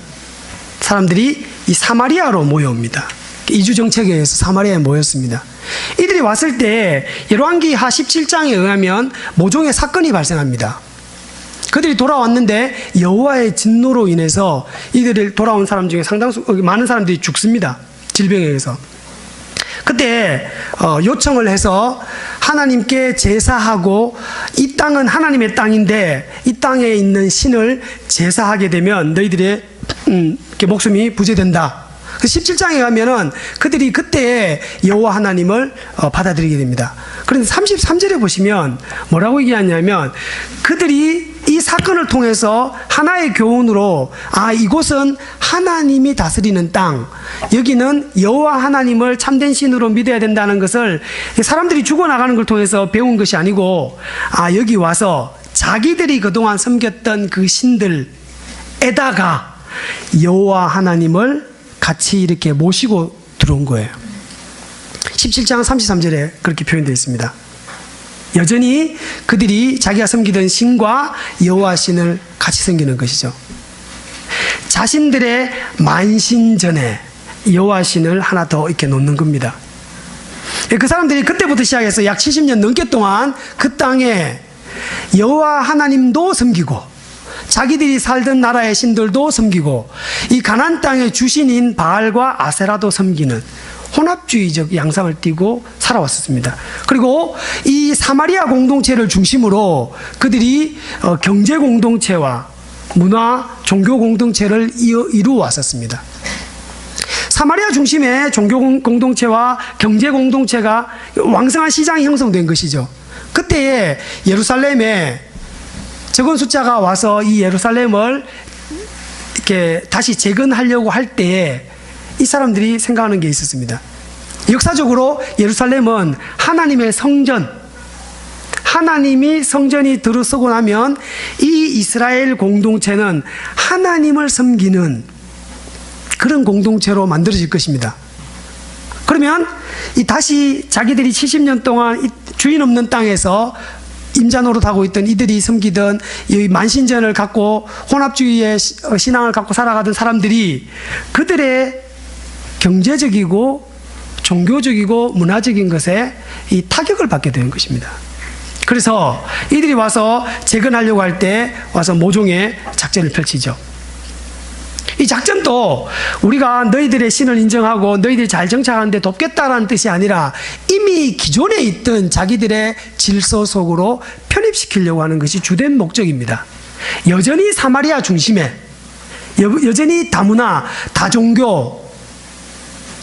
사람들이 이 사마리아로 모여옵니다. 이주 정책에 의해서 사마리아에 모였습니다. 이들이 왔을 때 열왕기하 17장에 의하면 모종의 사건이 발생합니다. 그들이 돌아왔는데 여호와의 진노로 인해서 이들이 돌아온 사람 중에 상당수 많은 사람들이 죽습니다. 질병에 의해서. 그때 요청을 해서 하나님께 제사하고, 이 땅은 하나님의 땅인데 이 땅에 있는 신을 제사하게 되면 너희들의 목숨이 부재된다. 17장에 가면은 그들이 그때 여호와 하나님을 받아들이게 됩니다. 그런데 33절에 보시면 뭐라고 얘기하냐면, 그들이 이 사건을 통해서 하나의 교훈으로, 이곳은 하나님이 다스리는 땅, 여기는 여호와 하나님을 참된 신으로 믿어야 된다는 것을 사람들이 죽어나가는 걸 통해서 배운 것이 아니고, 여기 와서 자기들이 그동안 섬겼던 그 신들에다가 여호와 하나님을 같이 이렇게 모시고 들어온 거예요. 17장 33절에 그렇게 표현되어 있습니다. 여전히 그들이 자기가 섬기던 신과 여호와 신을 같이 섬기는 것이죠. 자신들의 만신전에 여호와 신을 하나 더 이렇게 놓는 겁니다. 그 사람들이 그때부터 시작해서 약 70년 넘게 동안 그 땅에 여호와 하나님도 섬기고, 자기들이 살던 나라의 신들도 섬기고, 이 가나안 땅의 주신인 바알과 아세라도 섬기는 혼합주의적 양상을 띠고 살아왔었습니다. 그리고 이 사마리아 공동체를 중심으로 그들이 경제 공동체와 문화, 종교 공동체를 이루어 왔었습니다. 사마리아 중심의 종교 공동체와 경제 공동체가 왕성한 시장이 형성된 것이죠. 그때에 예루살렘에 적은 숫자가 와서 이 예루살렘을 이렇게 다시 재건하려고 할 때에 이 사람들이 생각하는 게 있었습니다. 역사적으로 예루살렘은 하나님의 성전, 하나님이 성전이 들어서고 나면 이 이스라엘 공동체는 하나님을 섬기는 그런 공동체로 만들어질 것입니다. 그러면 다시 자기들이 70년 동안 이 주인 없는 땅에서 임자 노릇하고 있던 이들이 섬기던 이 만신전을 갖고 혼합주의의 신앙을 갖고 살아가던 사람들이 그들의 경제적이고 종교적이고 문화적인 것에 이 타격을 받게 되는 것입니다. 그래서 이들이 와서 재건하려고 할 때 와서 모종의 작전을 펼치죠. 이 작전도 우리가 너희들의 신을 인정하고 너희들이 잘 정착하는데 돕겠다라는 뜻이 아니라 이미 기존에 있던 자기들의 질서 속으로 편입시키려고 하는 것이 주된 목적입니다. 여전히 사마리아 중심에, 여전히 다문화, 다종교,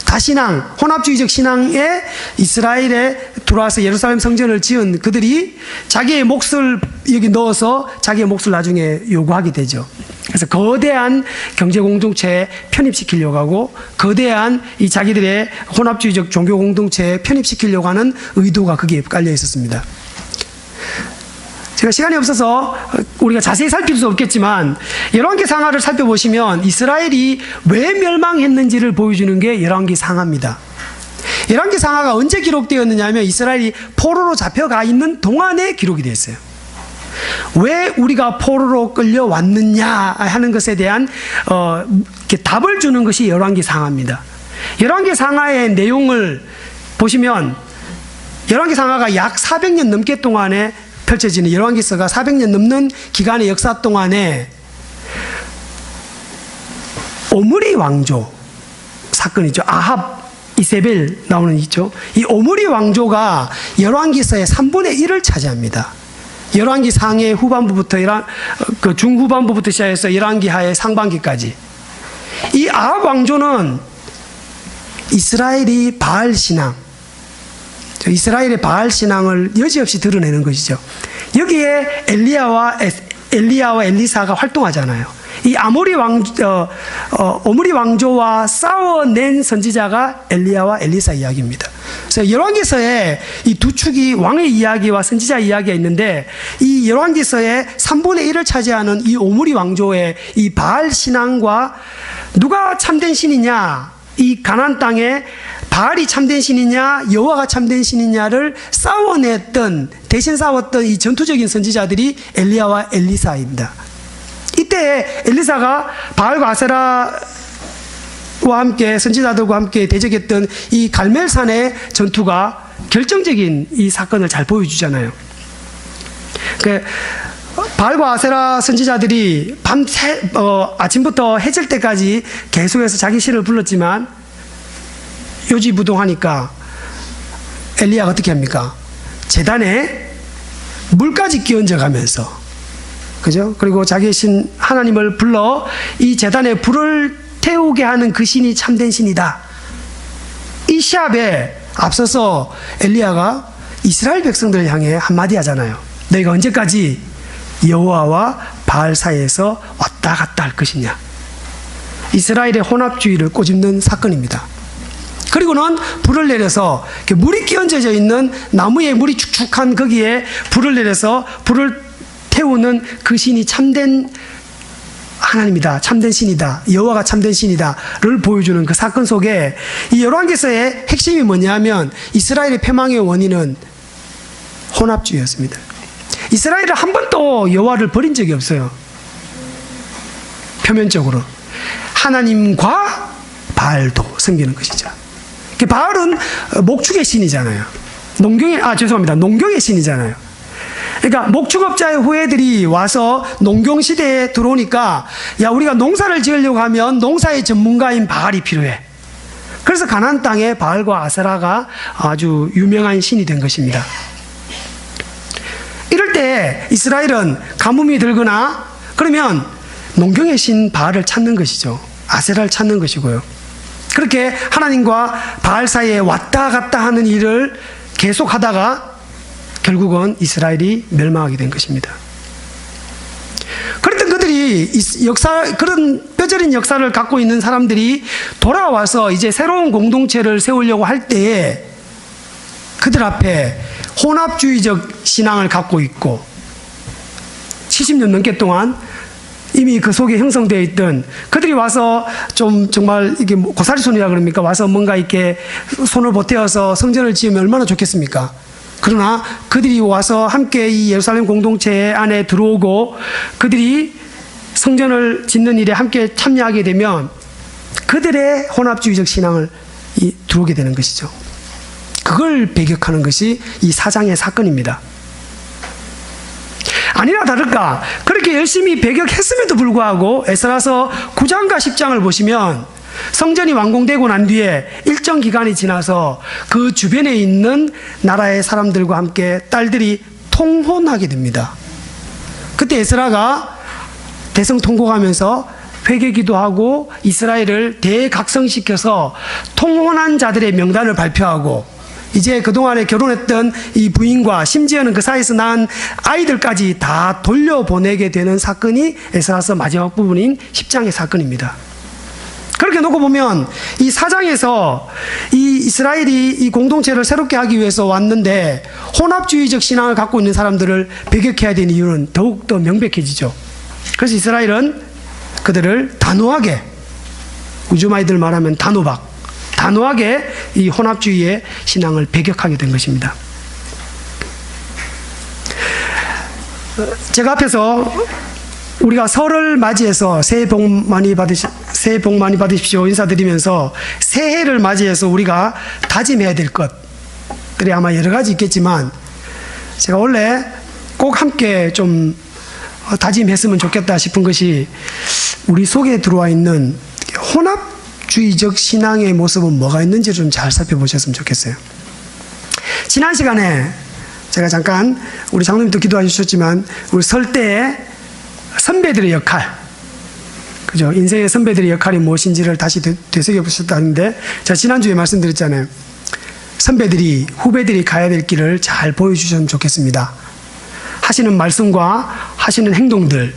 다신앙, 혼합주의적 신앙에 이스라엘에 들어와서 예루살렘 성전을 지은 그들이 자기의 몫을 여기 넣어서 자기의 몫을 나중에 요구하게 되죠. 그래서 거대한 경제 공동체에 편입시키려고 하고, 거대한 이 자기들의 혼합주의적 종교 공동체에 편입시키려고 하는 의도가 거기에 깔려 있었습니다. 제가 시간이 없어서 우리가 자세히 살필 수 없겠지만 열왕기 상하를 살펴보시면 이스라엘이 왜 멸망했는지를 보여주는 게 열왕기 상하입니다. 열왕기 상하가 언제 기록되었느냐 하면 이스라엘이 포로로 잡혀가 있는 동안에 기록이 되어 있어요. 왜 우리가 포로로 끌려왔느냐 하는 것에 대한 답을 주는 것이 열왕기 상하입니다. 열왕기 상하의 내용을 보시면 열왕기 상하가 약 400년 넘게 동안에 펼쳐지는, 열왕기서가 400년 넘는 기간의 역사 동안에 오므리 왕조 사건이죠. 아합, 이세벨 나오는 있죠. 이 오므리 왕조가 열왕기서의 3분의 1을 차지합니다. 열왕기 상의 후반부부터 그 중후반부부터 시작해서 열왕기 하의 상반기까지 이 아합 왕조는 이스라엘이 바알 신앙, 이스라엘의 바알 신앙을 여지없이 드러내는 것이죠. 여기에 엘리야와 엘리사가 활동하잖아요. 이 오므리 왕조와 싸워낸 선지자가 엘리야와 엘리사 이야기입니다. 그래서 열왕기서에 이 두 축이 왕의 이야기와 선지자 이야기가 있는데, 이 열왕기서의 3분의 1을 차지하는 이 오므리 왕조의 이 바알 신앙과 누가 참된 신이냐, 이 가나안 땅에 바알이 참된 신이냐 여호와가 참된 신이냐를 대신 싸웠던 이 전투적인 선지자들이 엘리야와 엘리사입니다. 이때 엘리사가 바알과 아세라와 함께 선지자들과 함께 대적했던 이 갈멜산의 전투가 결정적인 이 사건을 잘 보여주잖아요. 바알과 아세라 선지자들이 아침부터 해질 때까지 계속해서 자기 신을 불렀지만 요지부동하니까 엘리야가 어떻게 합니까? 제단에 물까지 끼얹어 가면서, 그죠? 그리고 자기의 신 하나님을 불러 이 제단에 불을 태우게 하는 그 신이 참된 신이다. 이 시합에 앞서서 엘리야가 이스라엘 백성들을 향해 한마디 하잖아요. 너희가 언제까지 여호와와 바알 사이에서 왔다 갔다 할 것이냐. 이스라엘의 혼합주의를 꼬집는 사건입니다. 그리고는 불을 내려서 물이 끼얹어져 있는 나무에 물이 축축한 거기에 불을 내려서 불을 태우는 그 신이 참된 하나님이다, 참된 신이다, 여호와가 참된 신이다를 보여주는 그 사건 속에 이 열왕기서의 핵심이 뭐냐면 이스라엘의 패망의 원인은 혼합주의였습니다. 이스라엘은 한 번도 여호와를 버린 적이 없어요. 표면적으로 하나님과 바알도 섬기는 것이죠. 바알은 목축의 신이잖아요. 농경의 신이잖아요. 그러니까 목축업자의 후예들이 와서 농경 시대에 들어오니까, 야, 우리가 농사를 지으려고 하면 농사의 전문가인 바알이 필요해. 그래서 가나안 땅에 바알과 아세라가 아주 유명한 신이 된 것입니다. 이럴 때 이스라엘은 가뭄이 들거나 그러면 농경의 신 바알을 찾는 것이죠. 아세라를 찾는 것이고요. 그렇게 하나님과 바알 사이에 왔다 갔다 하는 일을 계속하다가 결국은 이스라엘이 멸망하게 된 것입니다. 그랬던 그들이 그런 뼈저린 역사를 갖고 있는 사람들이 돌아와서 이제 새로운 공동체를 세우려고 할 때에 그들 앞에 혼합주의적 신앙을 갖고 있고 70년 넘게 동안 이미 그 속에 형성되어 있던 그들이 와서 좀 정말 이게 고사리 손이라 그럽니까? 와서 뭔가 이렇게 손을 보태어서 성전을 지으면 얼마나 좋겠습니까? 그러나 그들이 와서 함께 이 예루살렘 공동체 안에 들어오고 그들이 성전을 짓는 일에 함께 참여하게 되면 그들의 혼합주의적 신앙을 들어오게 되는 것이죠. 그걸 배격하는 것이 이 사장의 사건입니다. 아니나 다를까 그렇게 열심히 배격했음에도 불구하고 에스라서 9장과 10장을 보시면 성전이 완공되고 난 뒤에 일정 기간이 지나서 그 주변에 있는 나라의 사람들과 함께 딸들이 통혼하게 됩니다. 그때 에스라가 대성 통곡하면서 회개기도 하고 이스라엘을 대각성시켜서 통혼한 자들의 명단을 발표하고 이제 그동안에 결혼했던 이 부인과 심지어는 그 사이에서 낳은 아이들까지 다 돌려보내게 되는 사건이 에스라서 마지막 부분인 10장의 사건입니다. 그렇게 놓고 보면 이 4장에서 이 이스라엘이 이 공동체를 새롭게 하기 위해서 왔는데 혼합주의적 신앙을 갖고 있는 사람들을 배격해야 되는 이유는 더욱더 명백해지죠. 그래서 이스라엘은 그들을 단호하게, 우주마이들 말하면 단호하게 이 혼합주의의 신앙을 배격하게 된 것입니다. 제가 앞에서 우리가 설을 맞이해서 새해 복 많이 받으십시오 인사드리면서 새해를 맞이해서 우리가 다짐해야 될 것들이 아마 여러 가지 있겠지만 제가 원래 꼭 함께 좀 다짐했으면 좋겠다 싶은 것이 우리 속에 들어와 있는 혼합주의적 신앙의 모습은 뭐가 있는지 좀 잘 살펴보셨으면 좋겠어요. 지난 시간에 제가 잠깐 우리 장로님도 기도해 주셨지만 우리 설 때에 선배들의 역할, 그죠? 인생의 선배들의 역할이 무엇인지를 다시 되새겨보셨다는데, 제가 지난주에 말씀드렸잖아요. 선배들이, 후배들이 가야 될 길을 잘 보여주셨으면 좋겠습니다. 하시는 말씀과 하시는 행동들,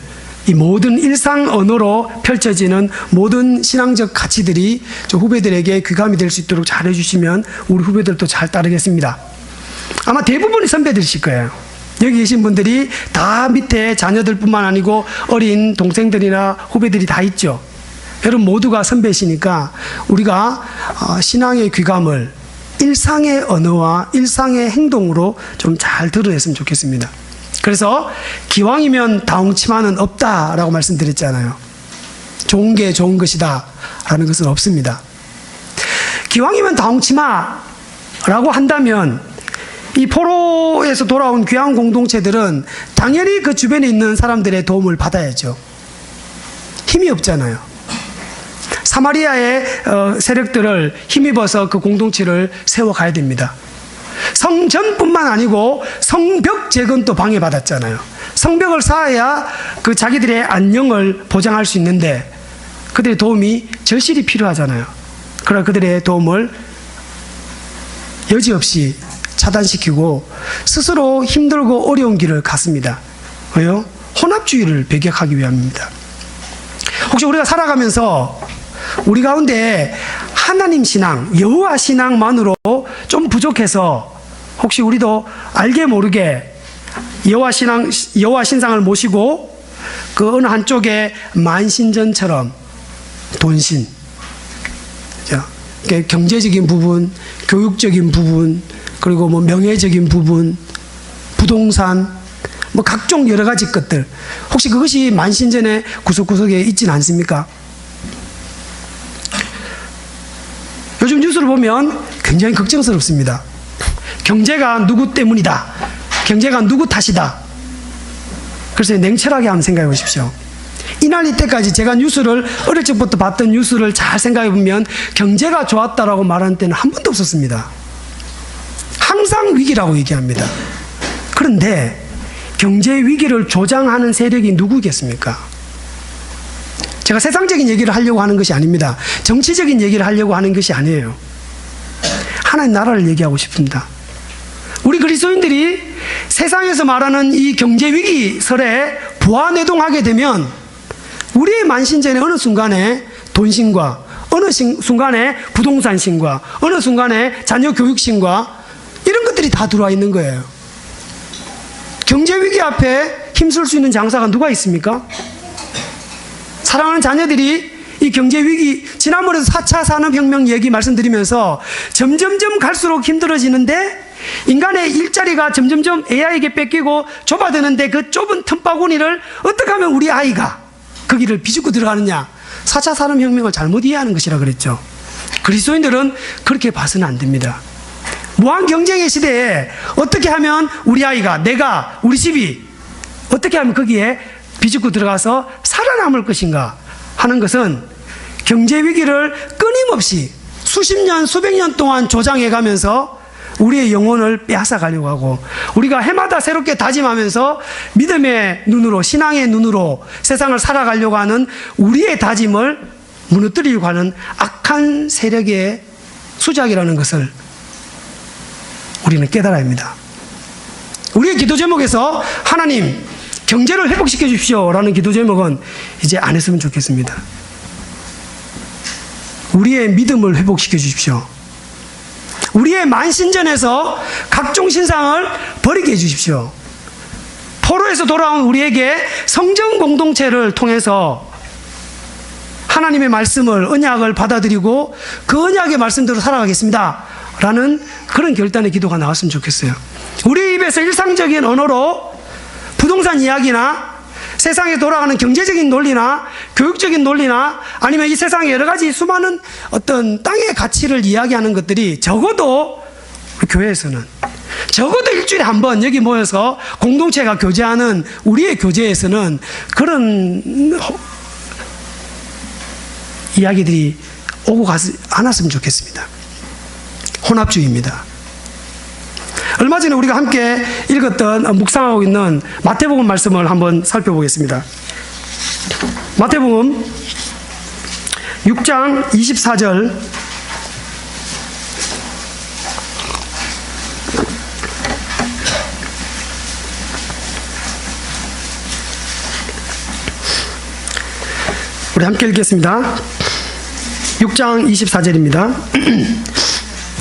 이 모든 일상 언어로 펼쳐지는 모든 신앙적 가치들이 저 후배들에게 귀감이 될 수 있도록 잘 해주시면 우리 후배들도 잘 따르겠습니다. 아마 대부분이 선배들이실 거예요. 여기 계신 분들이 다 밑에 자녀들뿐만 아니고 어린 동생들이나 후배들이 다 있죠. 여러분 모두가 선배시니까 우리가 신앙의 귀감을 일상의 언어와 일상의 행동으로 좀 잘 드러냈으면 좋겠습니다. 그래서 기왕이면 다홍치마는 없다라고 말씀드렸잖아요. 좋은 게 좋은 것이다 라는 것은 없습니다. 기왕이면 다홍치마라고 한다면 이 포로에서 돌아온 귀한 공동체들은 당연히 그 주변에 있는 사람들의 도움을 받아야죠. 힘이 없잖아요. 사마리아의 세력들을 힘입어서 그 공동체를 세워가야 됩니다. 성전뿐만 아니고 성벽 재건도 방해받았잖아요. 성벽을 쌓아야 그 자기들의 안녕을 보장할 수 있는데 그들의 도움이 절실히 필요하잖아요. 그러나 그들의 도움을 여지없이 차단시키고 스스로 힘들고 어려운 길을 갔습니다. 왜요? 혼합주의를 배격하기 위함입니다. 혹시 우리가 살아가면서 우리 가운데 하나님 신앙, 여호와 신앙만으로 좀 부족해서 혹시 우리도 알게 모르게 여호와 신상을 모시고 그 어느 한쪽에 만신전처럼 돈신, 경제적인 부분, 교육적인 부분, 그리고 뭐 명예적인 부분, 부동산, 뭐 각종 여러 가지 것들, 혹시 그것이 만신전의 구석구석에 있지는 않습니까? 요즘 뉴스를 보면 굉장히 걱정스럽습니다. 경제가 누구 때문이다. 경제가 누구 탓이다. 그래서 냉철하게 한번 생각해 보십시오. 이날 이때까지 제가 뉴스를 어릴 적부터 봤던 뉴스를 잘 생각해 보면 경제가 좋았다라고 말하는 때는 한 번도 없었습니다. 항상 위기라고 얘기합니다. 그런데 경제 위기를 조장하는 세력이 누구겠습니까? 제가 세상적인 얘기를 하려고 하는 것이 아닙니다. 정치적인 얘기를 하려고 하는 것이 아니에요. 하나님 나라를 얘기하고 싶습니다. 우리 그리스도인들이 세상에서 말하는 이 경제 위기설에 부안해동하게 되면 우리의 만신전의 어느 순간에 돈신과 어느 순간에 부동산신과 어느 순간에 자녀 교육신과 이런 것들이 다 들어와 있는 거예요. 경제 위기 앞에 힘쓸 수 있는 장사가 누가 있습니까? 사랑하는 자녀들이 이 경제 위기, 지난번에도 4차 산업혁명 얘기 말씀드리면서 점점점 갈수록 힘들어지는데 인간의 일자리가 점점점 AI에게 뺏기고 좁아드는데 그 좁은 틈바구니를 어떻게 하면 우리 아이가 거기를 비집고 들어가느냐. 4차 산업혁명을 잘못 이해하는 것이라 그랬죠. 그리스도인들은 그렇게 봐서는 안 됩니다. 무한 경쟁의 시대에 어떻게 하면 우리 아이가, 내가, 우리 집이 어떻게 하면 거기에 비집고 들어가서 살아남을 것인가 하는 것은 경제 위기를 끊임없이 수십 년, 수백 년 동안 조장해 가면서 우리의 영혼을 빼앗아 가려고 하고 우리가 해마다 새롭게 다짐하면서 믿음의 눈으로, 신앙의 눈으로 세상을 살아가려고 하는 우리의 다짐을 무너뜨리려고 하는 악한 세력의 수작이라는 것을 우리는 깨달아야 합니다. 우리의 기도 제목에서 하나님 경제를 회복시켜 주십시오 라는 기도 제목은 이제 안 했으면 좋겠습니다. 우리의 믿음을 회복시켜 주십시오. 우리의 만신전에서 각종 신상을 버리게 해주십시오. 포로에서 돌아온 우리에게 성전 공동체를 통해서 하나님의 말씀을, 언약을 받아들이고 그 언약의 말씀대로 살아가겠습니다 라는 그런 결단의 기도가 나왔으면 좋겠어요. 우리 입에서 일상적인 언어로 부동산 이야기나 세상에 돌아가는 경제적인 논리나 교육적인 논리나 아니면 이 세상에 여러 가지 수많은 어떤 땅의 가치를 이야기하는 것들이 적어도 우리 교회에서는 적어도 일주일에 한 번 여기 모여서 공동체가 교제하는 우리의 교제에서는 그런 이야기들이 오고 가지 않았으면 좋겠습니다. 혼합주의입니다. 얼마 전에 우리가 함께 읽었던, 묵상하고 있는 마태복음 말씀을 한번 살펴보겠습니다. 마태복음 6장 24절. 우리 함께 읽겠습니다. 6장 24절입니다.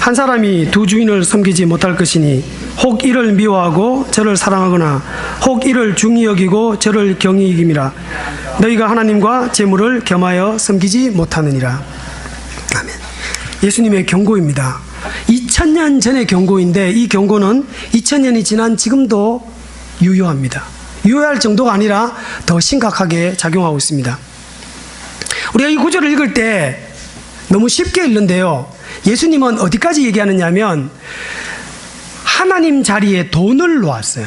한 사람이 두 주인을 섬기지 못할 것이니 혹 이를 미워하고 저를 사랑하거나 혹 이를 중히 여기고 저를 경히 여김이라. 너희가 하나님과 재물을 겸하여 섬기지 못하느니라. 아멘. 예수님의 경고입니다. 2000년 전의 경고인데 이 경고는 2000년이 지난 지금도 유효합니다. 유효할 정도가 아니라 더 심각하게 작용하고 있습니다. 우리가 이 구절을 읽을 때 너무 쉽게 읽는데요. 예수님은 어디까지 얘기하느냐면 하나님 자리에 돈을 놓았어요.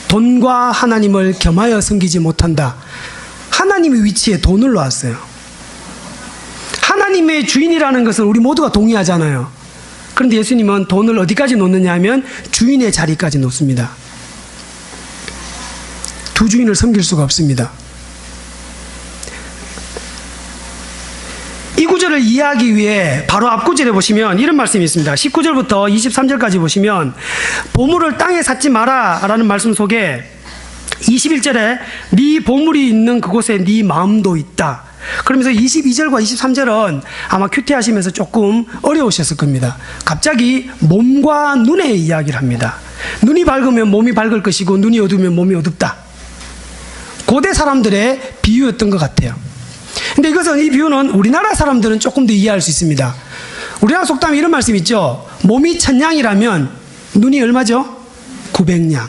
돈과 하나님을 겸하여 섬기지 못한다. 하나님의 위치에 돈을 놓았어요. 하나님의 주인이라는 것을 우리 모두가 동의하잖아요. 그런데 예수님은 돈을 어디까지 놓느냐 하면 주인의 자리까지 놓습니다. 두 주인을 섬길 수가 없습니다. 이 구절을 이해하기 위해 바로 앞 구절에 보시면 이런 말씀이 있습니다. 19절부터 23절까지 보시면 보물을 땅에 샀지 마라 라는 말씀 속에 21절에 네 보물이 있는 그곳에 네 마음도 있다. 그러면서 22절과 23절은 아마 큐티하시면서 조금 어려우셨을 겁니다. 갑자기 몸과 눈의 이야기를 합니다. 눈이 밝으면 몸이 밝을 것이고 눈이 어두우면 몸이 어둡다. 고대 사람들의 비유였던 것 같아요. 근데 이 비유는 우리나라 사람들은 조금 더 이해할 수 있습니다. 우리나라 속담에 이런 말씀 있죠. 몸이 1000냥이라면 눈이 얼마죠? 900냥.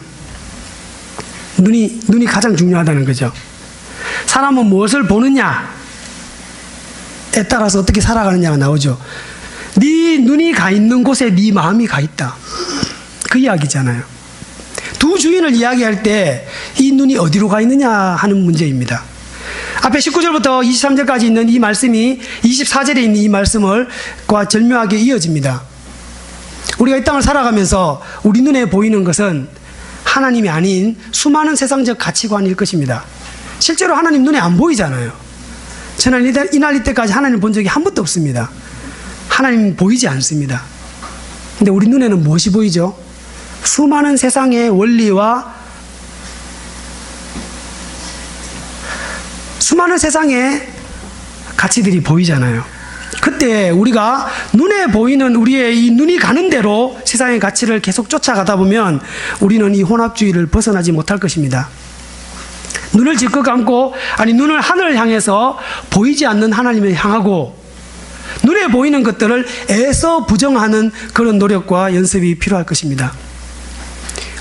눈이 가장 중요하다는 거죠. 사람은 무엇을 보느냐에 따라서 어떻게 살아가느냐가 나오죠. 네 눈이 가 있는 곳에 네 마음이 가 있다. 그 이야기잖아요. 두 주인을 이야기할 때 이 눈이 어디로 가 있느냐 하는 문제입니다. 앞에 19절부터 23절까지 있는 이 말씀이 24절에 있는 이 말씀과 절묘하게 이어집니다. 우리가 이 땅을 살아가면서 우리 눈에 보이는 것은 하나님이 아닌 수많은 세상적 가치관일 것입니다. 실제로 하나님 눈에 안 보이잖아요. 저는 이날 이때까지 하나님 본 적이 한 번도 없습니다. 하나님 보이지 않습니다. 근데 우리 눈에는 무엇이 보이죠? 수많은 세상의 원리와 수많은 세상의 가치들이 보이잖아요. 그때 우리가 눈에 보이는 우리의 이 눈이 가는 대로 세상의 가치를 계속 쫓아가다 보면 우리는 이 혼합주의를 벗어나지 못할 것입니다. 눈을 질끈 감고 눈을 하늘을 향해서 보이지 않는 하나님을 향하고 눈에 보이는 것들을 애써 부정하는 그런 노력과 연습이 필요할 것입니다.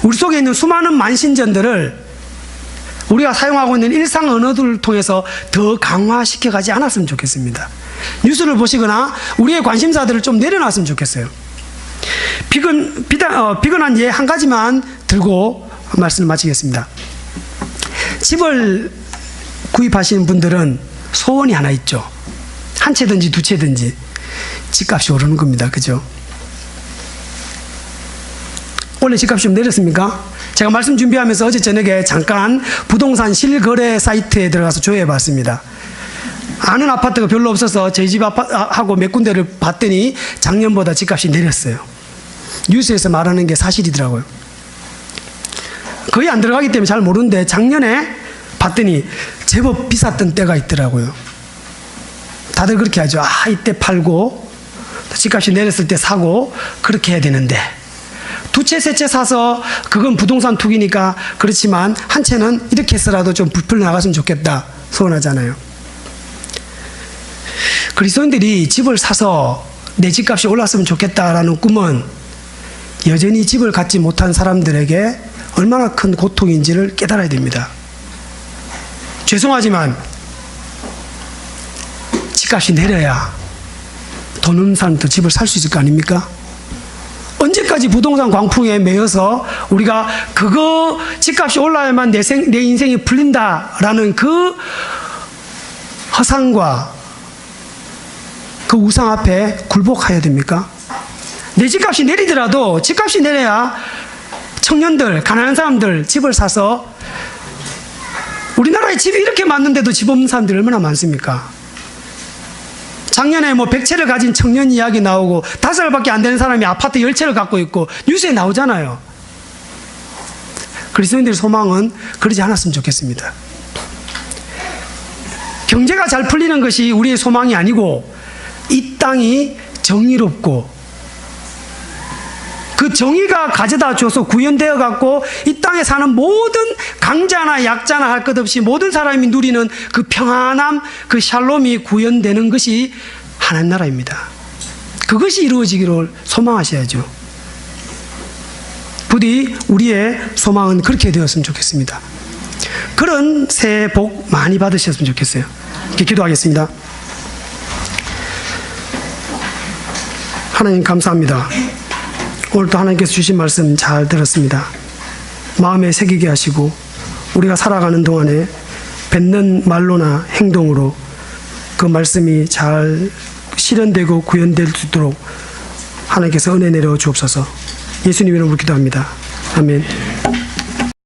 우리 속에 있는 수많은 만신전들을 우리가 사용하고 있는 일상 언어들을 통해서 더 강화시켜 가지 않았으면 좋겠습니다. 뉴스를 보시거나 우리의 관심사들을 좀 내려놨으면 좋겠어요. 비근한 예 한 가지만 들고 말씀을 마치겠습니다. 집을 구입하시는 분들은 소원이 하나 있죠. 한 채든지 두 채든지 집값이 오르는 겁니다. 그죠? 원래 집값이 좀 내렸습니까? 제가 말씀 준비하면서 어제 저녁에 잠깐 부동산 실거래 사이트에 들어가서 조회해 봤습니다. 아는 아파트가 별로 없어서 저희 집 아파트하고 몇 군데를 봤더니 작년보다 집값이 내렸어요. 뉴스에서 말하는 게 사실이더라고요. 거의 안 들어가기 때문에 잘 모르는데 작년에 봤더니 제법 비쌌던 때가 있더라고요. 다들 그렇게 하죠. 이때 팔고 집값이 내렸을 때 사고 그렇게 해야 되는데 두 채, 세 채 사서 그건 부동산 투기니까 그렇지만 한 채는 이렇게 해서라도 좀 부풀려 나갔으면 좋겠다 소원하잖아요. 그리스도인들이 집을 사서 내 집값이 올랐으면 좋겠다라는 꿈은 여전히 집을 갖지 못한 사람들에게 얼마나 큰 고통인지를 깨달아야 됩니다. 죄송하지만 집값이 내려야 돈 없는 사람도 집을 살 수 있을 거 아닙니까? 언제까지 부동산 광풍에 매여서 우리가 그거 집값이 올라야만 내 인생이 풀린다라는 그 허상과 그 우상 앞에 굴복해야 됩니까? 내 집값이 내리더라도 집값이 내려야 청년들, 가난한 사람들 집을 사서 우리나라에 집이 이렇게 많은데도 집 없는 사람들이 얼마나 많습니까? 작년에 뭐 100채를 가진 청년 이야기 나오고 5살밖에 안 되는 사람이 아파트 10채를 갖고 있고 뉴스에 나오잖아요. 그리스도인들의 소망은 그러지 않았으면 좋겠습니다. 경제가 잘 풀리는 것이 우리의 소망이 아니고 이 땅이 정의롭고 그 정의가 가져다 줘서 구현되어 갖고 이 땅에 사는 모든 강자나 약자나 할 것 없이 모든 사람이 누리는 그 평안함, 그 샬롬이 구현되는 것이 하나님 나라입니다. 그것이 이루어지기를 소망하셔야죠. 부디 우리의 소망은 그렇게 되었으면 좋겠습니다. 그런 새해 복 많이 받으셨으면 좋겠어요. 이렇게 기도하겠습니다. 하나님 감사합니다. 오늘도 하나님께서 주신 말씀 잘 들었습니다. 마음에 새기게 하시고 우리가 살아가는 동안에 뱉는 말로나 행동으로 그 말씀이 잘 실현되고 구현될 수 있도록 하나님께서 은혜 내려 주옵소서. 예수님 이름으로 기도합니다. 아멘.